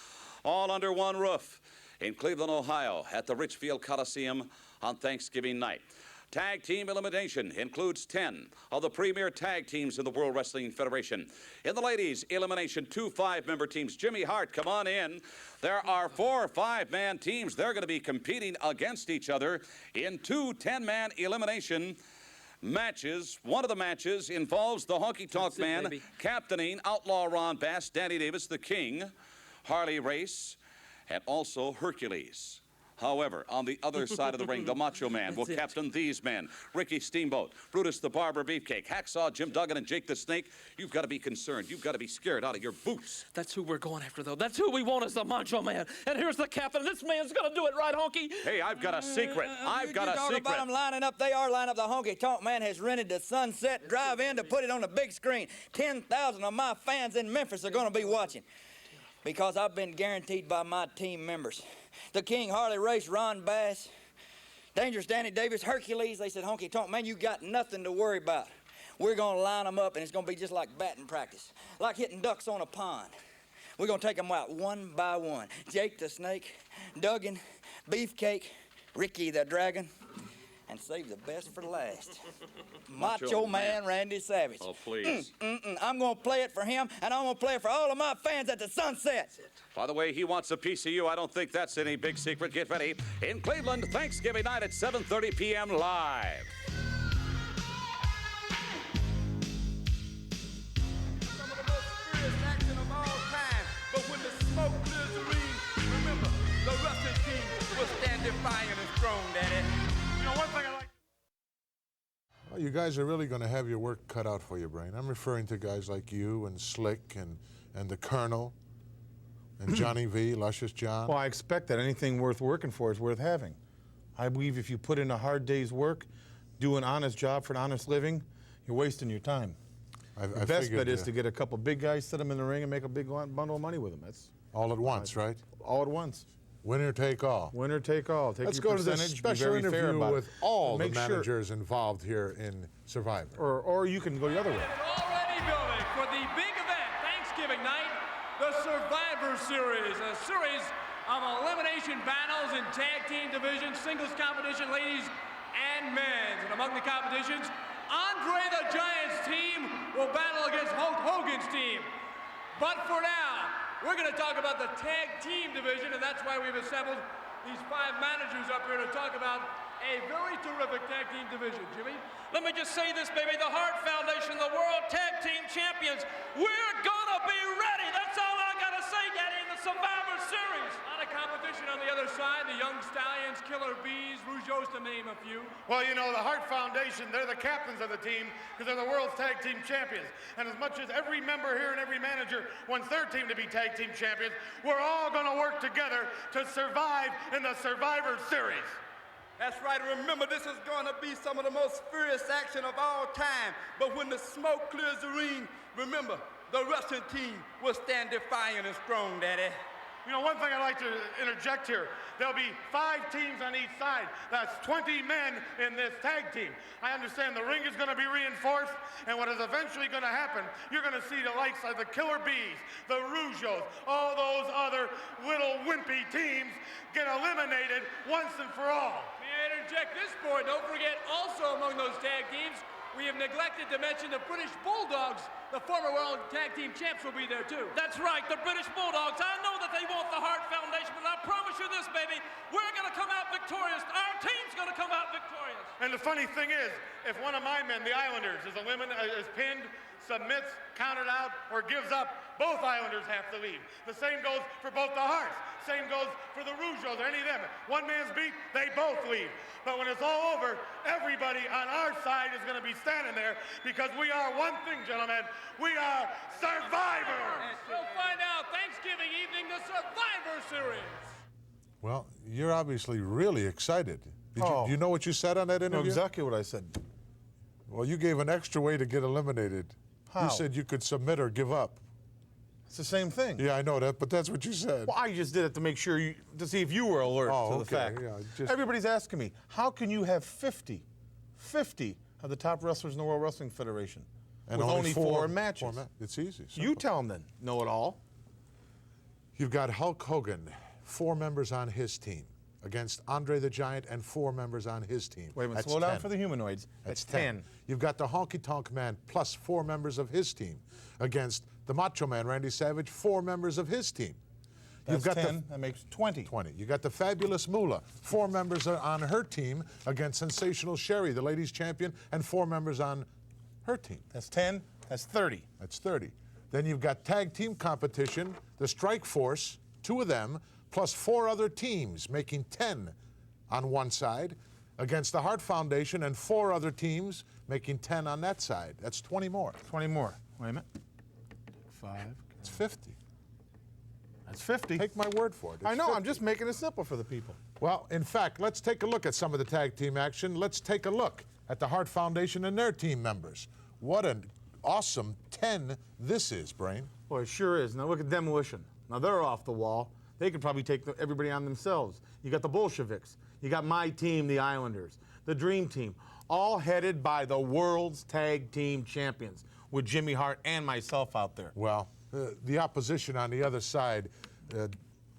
all under one roof in Cleveland, Ohio at the Richfield Coliseum on Thanksgiving night. Tag team elimination includes 10 of the premier tag teams in the World Wrestling Federation. In the ladies' elimination, 2 5-member teams. Jimmy Hart, come on in. There are 4 5-man teams. They're going to be competing against each other in 2 10-man elimination matches. One of the matches involves the Honky Tonk Man captaining Outlaw Ron Bass, Danny Davis, the King, Harley Race, and also Hercules. However, on the other side of the ring, the Macho Man will captain these men. Ricky Steamboat, Brutus the Barber Beefcake, Hacksaw Jim Duggan, and Jake the Snake. You've got to be concerned. You've got to be scared out of your boots. That's who we're going after, though. That's who we want as the Macho Man. And here's the captain. This man's going to do it, right, Honky? Hey, I've got a secret. I've got a Talk secret. about them lining up. They are lining up. The Honky Tonk Man has rented the Sunset Drive-In to put it on the big screen. 10,000 of my fans in Memphis are going to be watching, because I've been guaranteed by my team members. The King, Harley Race, Ron Bass, Dangerous Danny Davis, Hercules. They said, Honky Tonk Man, you got nothing to worry about. We're going to line them up, and it's going to be just like batting practice, like hitting ducks on a pond. We're going to take them out one by one. Jake the Snake, Duggan, Beefcake, Ricky the Dragon, and save the best for last. Macho Man Randy Savage. Oh, please. I'm going to play it for him, and I'm going to play it for all of my fans at the Sunset. By the way, he wants a piece of you. I don't think that's any big secret. Get ready. In Cleveland, Thanksgiving night at 7:30 p.m. live. Some of the most furious action of all time. But when the smoke clears the ring, remember, the wrestling team will stand defiant and strong, Daddy. You know, one thing I like. Well, you guys are really going to have your work cut out for you, Brain. I'm referring to guys like you and Slick and the Colonel and Johnny V, Luscious John. Well, I expect that. Anything worth working for is worth having. I believe if you put in a hard day's work, do an honest job for an honest living, you're wasting your time. The best bet is to get a couple big guys, set them in the ring, and make a big bundle of money with them. That's all at once, right? All at once. Winner take all. Winner take all. Take Let's your go to this percentage, special be very fair interview about with it. all the Make sure- managers involved here in Survivor. Or you can go the other way. Already building for the big event, Thanksgiving night, the Survivor Series, a series of elimination battles in tag team divisions, singles competition, ladies and men's. And among the competitions, Andre the Giant's team will battle against Hulk Hogan's team. But for now, we're going to talk about the tag team division, and that's why we've assembled these 5 managers up here to talk about a very terrific tag team division. Jimmy? Let me just say this, baby. The Hart Foundation, the World Tag Team Champions, we're gonna be ready. That's all I gotta say, Daddy, in the Survivor Series. A lot of competition on the other side. The Young Stallions, Killer Bees, Rougeaus, to name a few. Well, you know, the Hart Foundation, they're the captains of the team because they're the World's Tag Team Champions. And as much as every member here and every manager wants their team to be Tag Team Champions, we're all gonna work together to survive in the Survivor Series. That's right. Remember, this is going to be some of the most furious action of all time. But when the smoke clears the ring, remember, the wrestling team will stand defiant and strong, Daddy. You know, one thing I'd like to interject here, there'll be 5 teams on each side. That's 20 men in this tag team. I understand the ring is going to be reinforced, and what is eventually going to happen, you're going to see the likes of the Killer Bees, the Rougeaus, all those other little wimpy teams get eliminated once and for all. May I interject this point? Don't forget, also among those tag teams, we have neglected to mention the British Bulldogs. The former World Tag Team Champs will be there, too. That's right, the British Bulldogs. I know that they want the Hart Foundation, but I promise you this, baby, we're going to come out victorious. Our team's going to come out victorious. And the funny thing is, if one of my men, the Islanders, is pinned, submits, counted out, or gives up, both Islanders have to leave. The same goes for both the Harts. Same goes for the Rougeaus or any of them. One man's beat, they both leave. But when it's all over, everybody on our side is going to be standing there because we are one thing, gentlemen. We are survivors. We'll find out Thanksgiving evening, the Survivor Series. Well, you're obviously really excited. Do you know what you said on that interview? I know exactly what I said. Well, you gave an extra way to get eliminated. How? You said you could submit or give up. It's the same thing. Yeah, I know that, but that's what you said. Well, I just did it to make sure to see if you were alert to the fact. Yeah, Everybody's asking me, how can you have 50 of the top wrestlers in the World Wrestling Federation and with only 4 matches? It's easy. Simple. You tell them then. Know it all. You've got Hulk Hogan, 4 members on his team, against Andre the Giant and 4 members on his team. Wait a minute, That's slow down 10. for the humanoids. That's 10. You've got the Honky Tonk Man plus 4 members of his team against the Macho Man, Randy Savage, 4 members of his team. That's You've got 10, that makes 20. 20. You got the Fabulous Moolah, 4 members on her team against Sensational Sherry, the ladies champion, and 4 members on her team. That's 10, that's 30. That's 30. Then you've got tag team competition, the Strike Force, 2 of them, plus 4 other teams, making 10 on one side, against the Hart Foundation and 4 other teams, making 10 on that side. That's 20 more. 20 more. Wait a minute. 5. It's 50. That's 50. Take my word for it. I know, 50. I'm just making it simple for the people. Well, in fact, let's take a look at some of the tag team action. Let's take a look at the Hart Foundation and their team members. What an awesome 10 this is, Brain. Boy, it sure is. Now look at Demolition. Now they're off the wall. They could probably take everybody on themselves. You got the Bolsheviks. You got my team, the Islanders. The Dream Team. All headed by the World's Tag Team Champions with Jimmy Hart and myself out there. Well, the opposition on the other side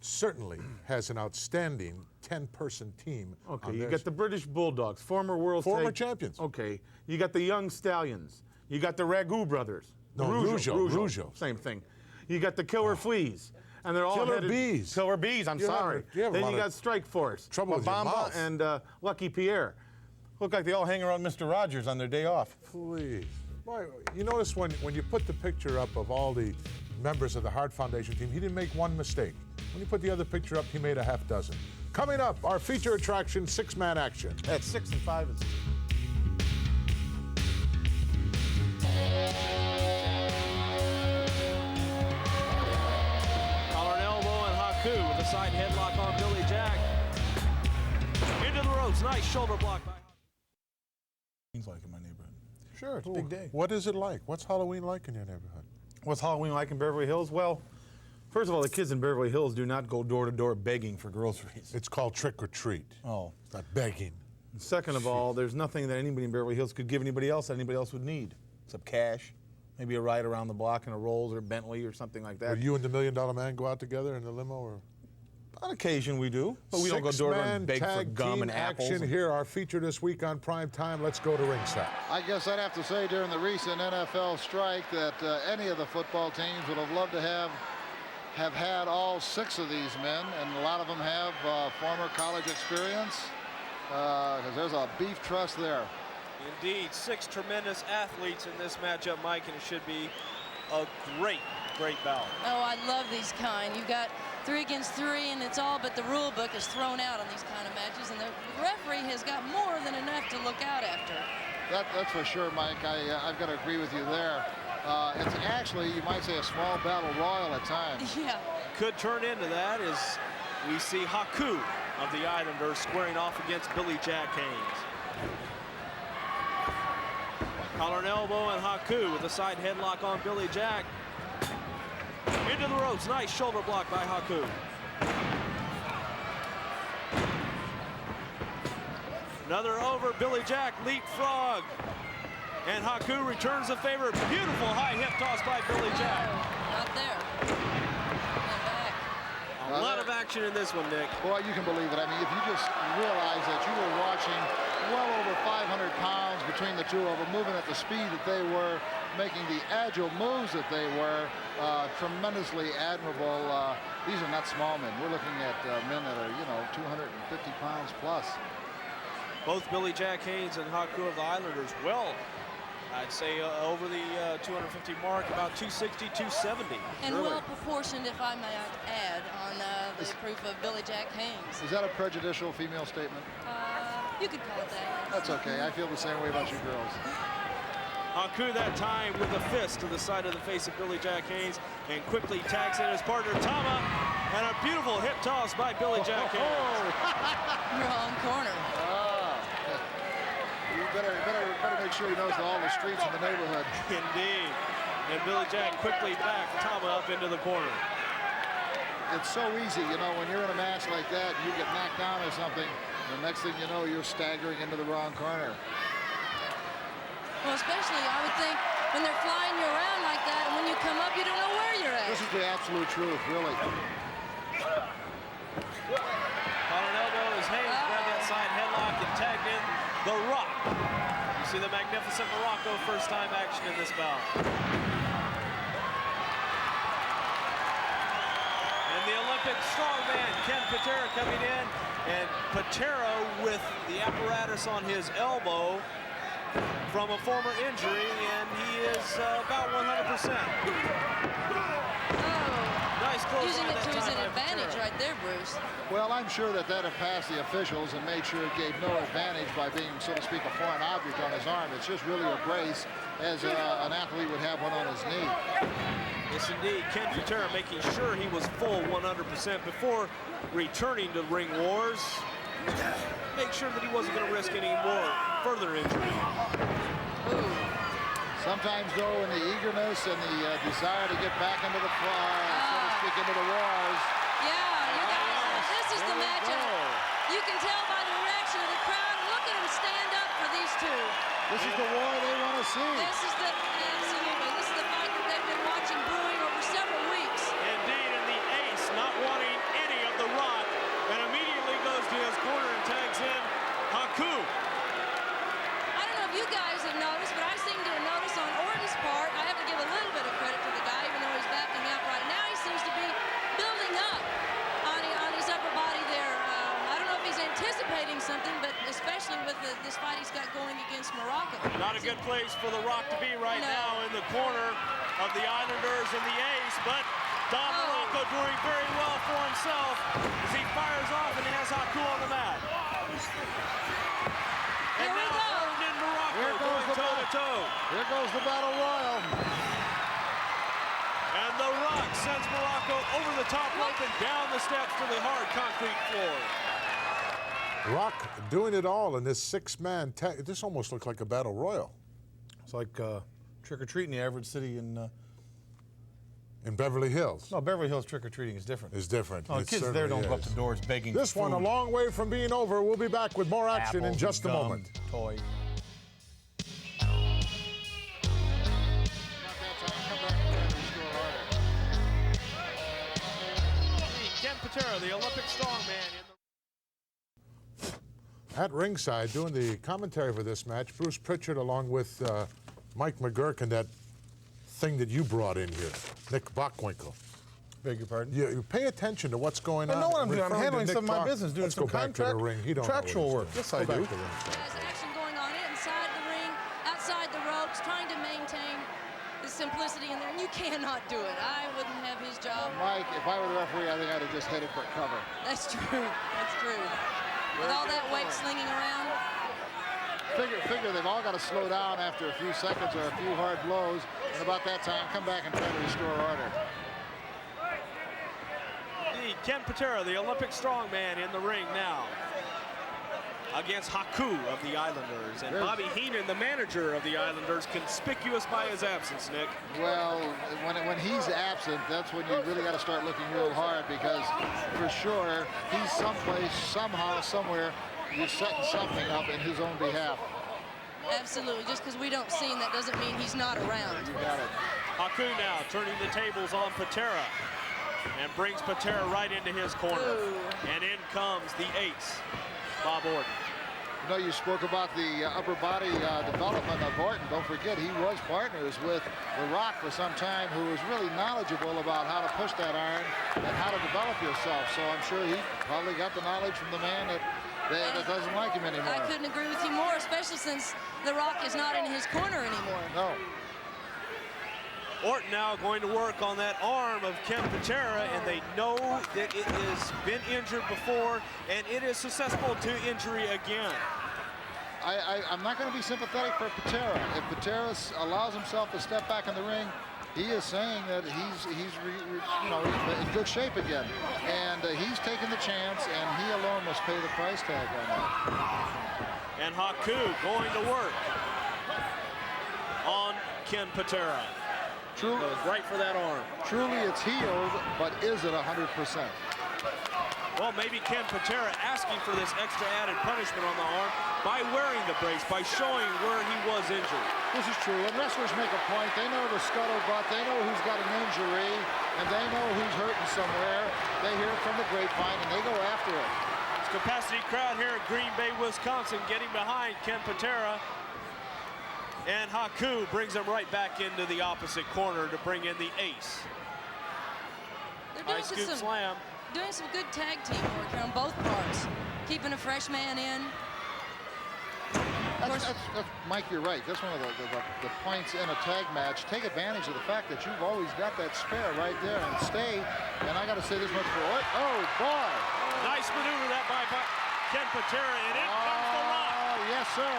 certainly has an outstanding 10-person team. Okay, you got the British Bulldogs, former champions. Okay, you got the Young Stallions. You got the Ragu Brothers. No, Rougeau. Same thing. You got the Killer Fleas. And they're all Killer headed, Bees. Killer Bees, I'm sorry. Then you got Strike Force. Trouble with your Bamba mouth. and Lucky Pierre. Look like they all hang around Mr. Rogers on their day off. Please. Boy, you notice when you put the picture up of all the members of the Hart Foundation team, he didn't make one mistake. When you put the other picture up, he made a half dozen. Coming up, our feature attraction, 6-man action. That's 6 and 5 and 6. Collar and elbow and Haku with a side headlock on Billy Jack. Into the ropes, nice shoulder block. Seems like in my neighborhood. Sure, it's a big day. What is it like? What's Halloween like in your neighborhood? What's Halloween like in Beverly Hills? Well, first of all, the kids in Beverly Hills do not go door to door begging for groceries. It's called trick or treat. Oh. It's not begging. And second of all, there's nothing that anybody in Beverly Hills could give anybody else that anybody else would need, except cash. Maybe a ride around the block in a Rolls or Bentley or something like that. Or you and the $1 Million Man go out together in the limo? Or? On occasion we do, but we don't go door to door and beg for gum and apples. Action here, our feature this week on Prime Time. Let's go to ringside. I guess I'd have to say during the recent NFL strike that any of the football teams would have loved to have have had all 6 of these men, and a lot of them have former college experience, because there's a beef trust there. Indeed, 6 tremendous athletes in this matchup, Mike, and it should be a great bout. Oh, I love these kind. You got 3 against 3, and it's all but the rule book is thrown out on these kind of matches, and the referee has got more than enough to look out after. That's for sure, Mike. I've got to agree with you there. It's actually, you might say, a small battle royal at times. Yeah. Could turn into that as we see Haku of the Islanders squaring off against Billy Jack Haynes. Collar and elbow, and Haku with a side headlock on Billy Jack. Into the ropes. Nice shoulder block by Haku. Another over. Billy Jack leapfrog. And Haku returns the favor. Beautiful high hip toss by Billy Jack. Not there. A lot of action in this one, Nick. Boy, you can believe it. I mean, if you just realize that you were watching well over 500 pounds between the 2 of them, moving at the speed that they were, making the agile moves that they were, tremendously admirable. These are not small men. We're looking at men that are, 250 pounds plus. Both Billy Jack Haynes and Haku of the Islanders, well, I'd say over the 250 mark, about 260, 270. And well proportioned, if I might add, on the proof of Billy Jack Haynes. Is that a prejudicial female statement? You could call it that. That's okay. I feel the same way about you girls. Haku that time with a fist to the side of the face of Billy Jack Haynes and quickly tags in his partner Tama, and a beautiful hip toss by Billy Jack Haynes. Wrong corner. You better make sure he knows all the streets in the neighborhood. Indeed. And Billy Jack quickly backed Tama up into the corner. It's so easy, when you're in a match like that, you get knocked down or something, the next thing you know, you're staggering into the wrong corner. Well, especially, I would think, when they're flying you around like that, and when you come up, you don't know where you're at. This is the absolute truth, really. Collar and elbow as Haynes grabbed that side headlock and tagged in the Rock. You see the magnificent Morocco first time action in this bout. And the Olympic strongman, Ken Patera, coming in, and Patera with the apparatus on his elbow from a former injury, and he is about 100%. Nice close Using line it that to his time by advantage Patera. right there, Bruce. Well, I'm sure that had passed the officials and made sure it gave no advantage by being, so to speak, a foreign object on his arm. It's just really a brace, as an athlete would have one on his knee. Yes, indeed. Ken Patera making sure he was full 100% before returning to Ring Wars. Make sure that he wasn't going to risk any more further injury. Sometimes, though, in the eagerness and the desire to get back into the, so to speak, into the wars. Yeah, you guys, this is the matchup. You can tell by the reaction of the crowd. Look at them stand up for these 2. This is the war they want to see. This is the, absolutely, this is the fight that they've been watching brewing over several weeks. Indeed, and the Ace not wanting any of the Rock, and immediately goes to his corner and tags in Haku. I don't know if you guys have noticed, but I seem to have noticed on Orton's part, I have to give a little bit of credit to the guy, even though he's backing up right now. He seems to be building up on his upper body there. I don't know if he's anticipating something, but especially with this fight he's got going against Morocco. Not a good place for the Rock to be right now in the corner of the Islanders and the Ace, but Don Morocco doing very well for himself as he fires off and has Haku on the mat. And now Orton and Morocco going toe-to-toe. Here goes the battle royal. And the Rock sends Morocco over the top rope and down the steps to the hard concrete floor. Rock doing it all in this 6-man tag. This almost looked like a battle royal. It's like trick-or-treat in the average city in Beverly Hills. No, Beverly Hills trick-or-treating is different. It's different. No, It kids there don't certainly go up is. to doors begging This for one a food. long way from being over. We'll be back with more action in Apples just a and gum, moment. Toys. Ken Patera, the Olympic strongman. At ringside, doing the commentary for this match, Bruce Pritchard along with Mike McGurk and that thing that you brought in here, Nick Bockwinkel. Beg your pardon? You pay attention to what's going on. I know what I'm doing. I'm Referring to handling Nick some of my Talk. business, doing Let's some go back to the ring. He don't know what contractual he's work. doing. Yes, I Go back do. to the ring. There's action going on inside the ring, outside the ropes, trying to maintain the simplicity in there, and you cannot do it. I wouldn't have his job. Mike, if I were the referee, I think I'd have just headed for cover. That's true. That's true. With all that weight slinging around. Figure they've all got to slow down after a few seconds or a few hard blows, and about that time, come back and try to restore order. Ken Patera, the Olympic strongman, in the ring now against Haku of the Islanders. And Bobby Heenan, the manager of the Islanders, conspicuous by his absence, Nick. Well, when he's absent, that's when you really got to start looking real hard, because for sure, he's someplace, somehow, somewhere, you're setting something up in his own behalf. Absolutely. Just because we don't see him, that doesn't mean he's not around. You got it. Haku now turning the tables on Patera and brings Patera right into his corner. Ooh. And in comes the ace, Bob Orton. You know, you spoke about the upper body development of Orton. Don't forget, he was partners with The Rock for some time, who was really knowledgeable about how to push that iron and how to develop yourself. So I'm sure he probably got the knowledge from the man that doesn't like him anymore. I couldn't agree with you more, especially since The Rock is not in his corner anymore. No. Orton now going to work on that arm of Ken Patera, and they know that it has been injured before, and it is susceptible to injury again. I'm not going to be sympathetic for Patera. If Patera allows himself to step back in the ring, he is saying that he's in good shape again, and he's taking the chance, and he alone must pay the price tag on that. And Haku going to work on Ken Patera. True. Goes right for that arm. Truly, it's healed, but is it 100%? Well, maybe Ken Patera asking for this extra added punishment on the arm by wearing the brace, by showing where he was injured. This is true. When wrestlers make a point, they know the scuttlebutt, they know who's got an injury, and they know who's hurting somewhere. They hear it from the grapevine, and they go after it. It's capacity crowd here at Green Bay, Wisconsin, getting behind Ken Patera. And Haku brings him right back into the opposite corner to bring in the ace. They're doing some good tag team work here on both parts. Keeping a fresh man in. Mike, you're right. That's one of the points in a tag match. Take advantage of the fact that you've always got that spare right there and stay. And I got to say this much for Orton. Oh, boy. Nice maneuver that by Ken Patera, and in comes the Rock. Oh, yes, sir.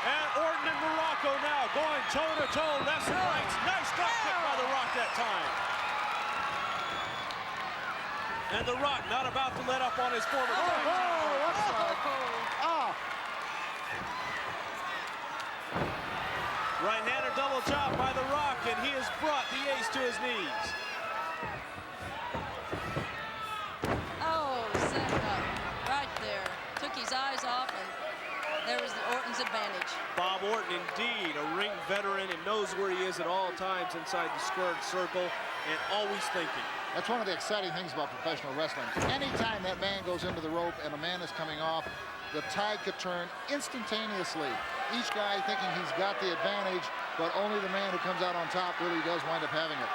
And Orton and Morocco now going toe-to-toe, left and right. Nice drop kick by The Rock that time. And The Rock not about to let up on his former Right-hander double chop by The Rock, and he has brought the ace to his knees. Oh, set up right there. Took his eyes off, and there was the Orton's advantage. Bob Orton, indeed, a ring veteran and knows where he is at all times inside the squared circle and always thinking. That's one of the exciting things about professional wrestling. Anytime that man goes into the rope and a man is coming off, the tide could turn instantaneously. Each guy thinking he's got the advantage, but only the man who comes out on top really does wind up having it.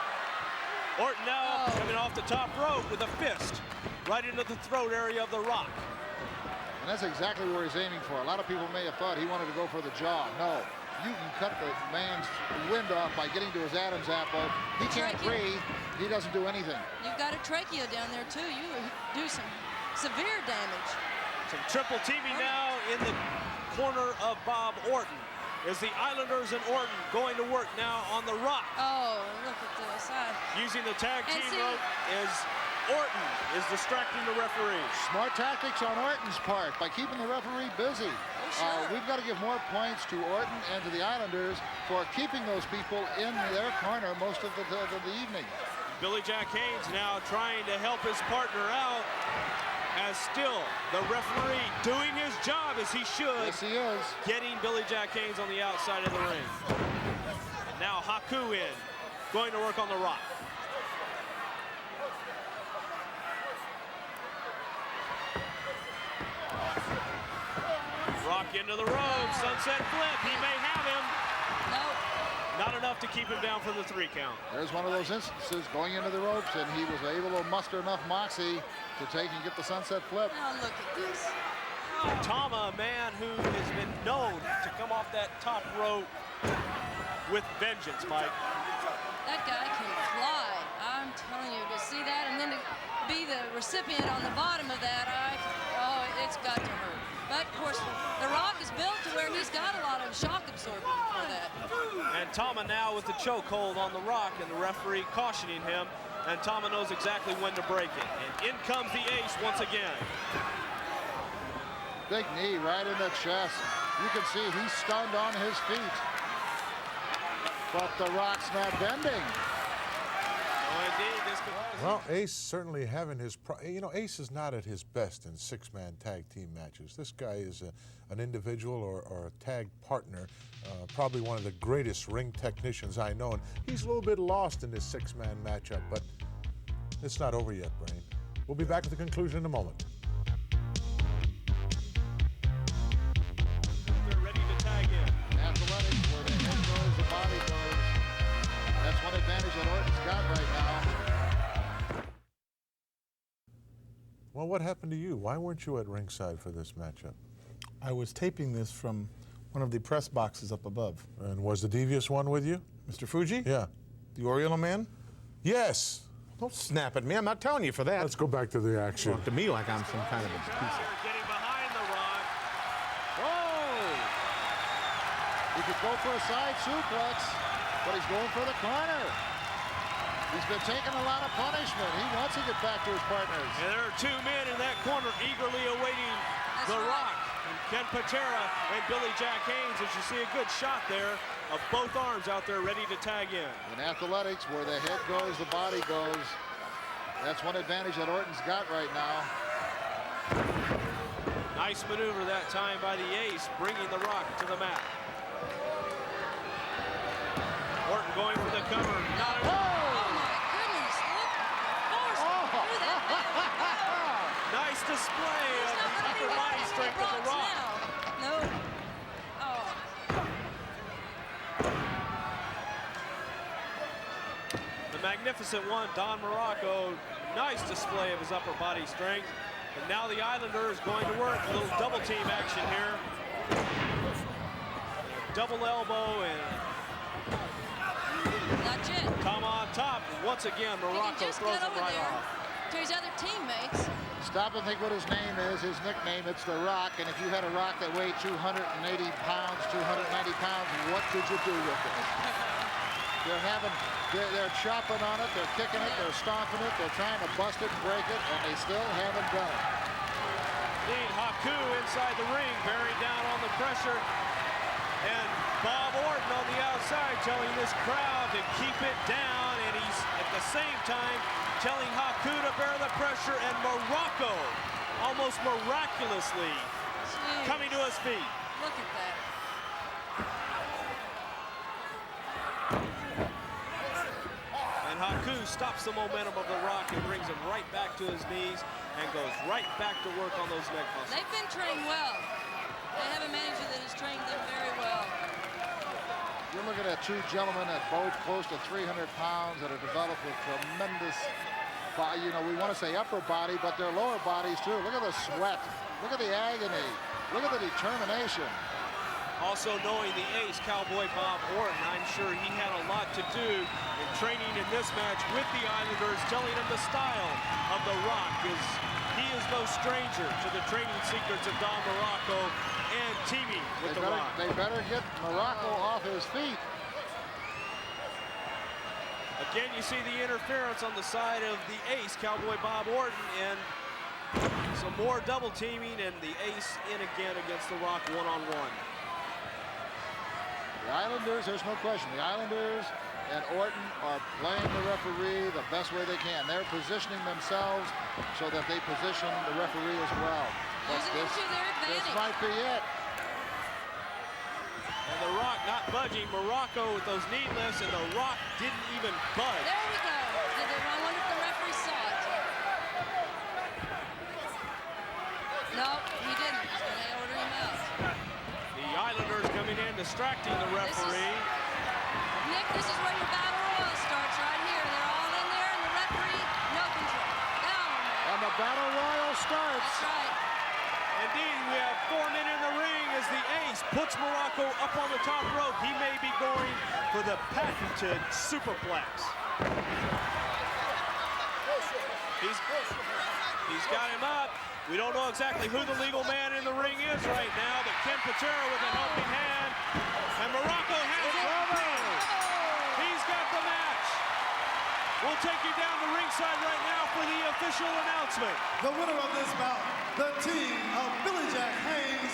Orton now coming off the top rope with a fist right into the throat area of The Rock. And that's exactly where he's aiming for. A lot of people may have thought he wanted to go for the jaw. No, you can cut the man's wind off by getting to his Adam's apple. He can't breathe. He doesn't do anything. You've got a trachea down there, too. You do some severe damage. Some triple teaming now in the corner of Bob Orton. Is the Islanders and Orton going to work now on The Rock? Oh, look at this. Using the tag team rope is Orton is distracting the referee. Smart tactics on Orton's part by keeping the referee busy. We've got to give more points to Orton and to the Islanders for keeping those people in their corner most of the evening. Billy Jack Haynes now trying to help his partner out, as still the referee doing his job as he should. Yes, he is. Getting Billy Jack Haynes on the outside of the ring. And now Haku in, going to work on The Rock. Rock into the ropes, sunset flip, he may have him. No. Not enough to keep him down for the 3 count. There's one of those instances going into the ropes, and he was able to muster enough moxie to take and get the sunset flip. Now look at this. Tama, a man who has been known to come off that top rope with vengeance, Mike. That guy can fly. I'm telling you, to see that and then to be the recipient on the bottom of that, oh, it's got to hurt. But of course, The Rock is built to where he's got a lot of shock absorber for that. And Tama now with the chokehold on The Rock, and the referee cautioning him, and Tama knows exactly when to break it. And in comes the ace once again. Big knee right in the chest. You can see he's stunned on his feet. But The Rock's not bending. Oh, indeed, this could... Well, Ace certainly having his... You know, Ace is not at his best in 6-man tag team matches. This guy is an individual or a tag partner, probably one of the greatest ring technicians I know. And he's a little bit lost in this 6-man matchup, but it's not over yet, Brain. We'll be back at the conclusion in a moment. They're ready to tag in. Athletics, where the head goes, the body goes. That's one advantage that Orton's got right now. Well, what happened to you? Why weren't you at ringside for this matchup? I was taping this from one of the press boxes up above. And was the devious one with you? Mr. Fuji? Yeah. The Oriental man? Yes. Don't snap at me. I'm not telling you for that. Let's go back to the action. Talk to me like I'm some kind of a piece of... Getting behind The Rock. Whoa! He could go for a side suplex, but he's going for the corner. He's been taking a lot of punishment. He wants to get back to his partners. And there are 2 men in that corner eagerly awaiting The Rock. And Ken Patera and Billy Jack Haynes, as you see a good shot there of both arms out there ready to tag in. In athletics, where the head goes, the body goes. That's one advantage that Orton's got right now. Nice maneuver that time by the ace, bringing The Rock to the mat. Orton going for the cover. Not enough. Nice display of upper body strength of The Rock. No. Oh. The magnificent one, Don Morocco. Nice display of his upper body strength. And now the Islander is going to work. A little double team action here. Double elbow and That's it. Tom on top. Once again, Morocco throws him right off. To his other teammates. Stop and think what his name is, his nickname. It's The Rock. And if you had a rock that weighed 280 pounds, 290 pounds, what could you do with it? They're chopping on it, they're kicking it, they're stomping it, they're trying to bust it and break it, and they still haven't done it. Indeed, Haku inside the ring, bearing down on the pressure. And Bob Orton on the outside telling this crowd to keep it down, and he's at the same time telling Haku to bear the pressure, and Morocco almost miraculously coming to his feet. Look at that. And Haku stops the momentum of The Rock and brings him right back to his knees and goes right back to work on those neck muscles. They've been trained well. They have a manager that has trained them very well. You're looking at 2 gentlemen at both close to 300 pounds that are developed with tremendous, you know, we want to say upper body, but their lower bodies too. Look at the sweat. Look at the agony. Look at the determination. Also knowing the ace, Cowboy Bob Orton, I'm sure he had a lot to do in training in this match with the Islanders, telling him the style of The Rock is he is no stranger to the training secrets of Don Morocco and teaming with The Rock. They better get Morocco off his feet. Again, you see the interference on the side of the ace, Cowboy Bob Orton, and some more double teaming, and the ace in again against The Rock one-on-one. The Islanders, there's no question, the Islanders and Orton are playing the referee the best way they can. They're positioning themselves so that they position the referee as well. But this might be it. And The Rock not budging. Morocco with those knee lifts, and The Rock didn't even budge. There we go. I wonder if the referee saw it. No, he didn't. He's going to order him out. The Islanders coming in to distracting the referee. Nick, this is where your battle royal starts right here. They're all in there, and the referee, no control. And the battle royal starts. That's right. Indeed, we have 4 men in the ring as the ace puts Morocco up on the top rope. He may be going for the patented superplex. He's got him up. We don't know exactly who the legal man in the ring is right now, but Ken Patera with a helping hand. And Morocco has it. He's got the match. We'll take you down to ringside right now for the official announcement. The winner of this bout, the team of Billy Jack Haynes,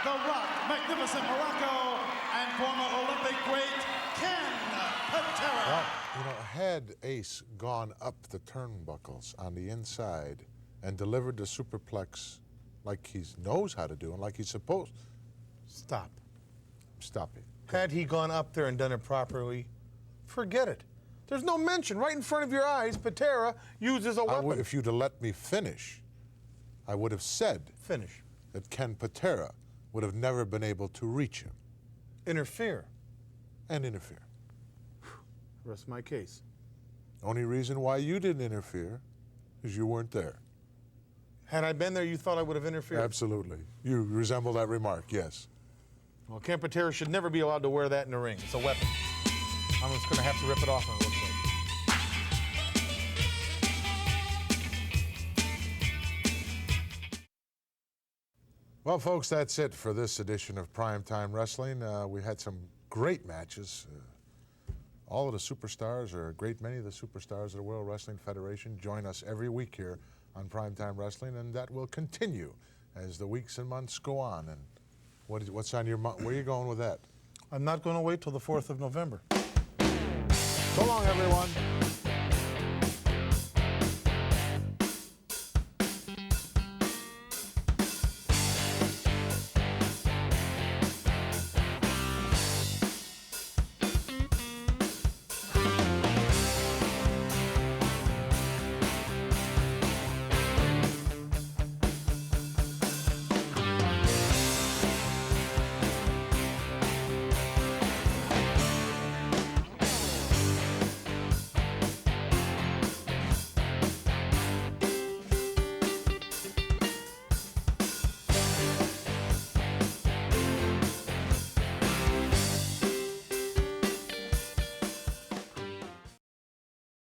The Rock, Magnificent Morocco, and former Olympic great Ken Patera. Well, you know, had Ace gone up the turnbuckles on the inside and delivered the superplex like he knows how to do and like he's supposed. Stop. Stop it. Had he gone up there and done it properly, forget it. There's no mention. Right in front of your eyes, Patera uses a weapon. If you'd have let me finish, I would have said Finish. that Ken Patera would have never been able to reach him. Interfere. And interfere. Rest my case. Only reason why you didn't interfere is you weren't there. Had I been there, you thought I would have interfered? Absolutely. You resemble that remark, yes. Well, Ken Patera should never be allowed to wear that in the ring. It's a weapon. I'm just going to have to rip it off, it looks like. Well, folks, that's it for this edition of Prime Time Wrestling. We had some great matches. All of the superstars, or a great many of the superstars of the World Wrestling Federation, join us every week here on Prime Time Wrestling, and that will continue as the weeks and months go on. And what's on your mind? Where are you going with that? I'm not going to wait till the 4th of November. So long, everyone.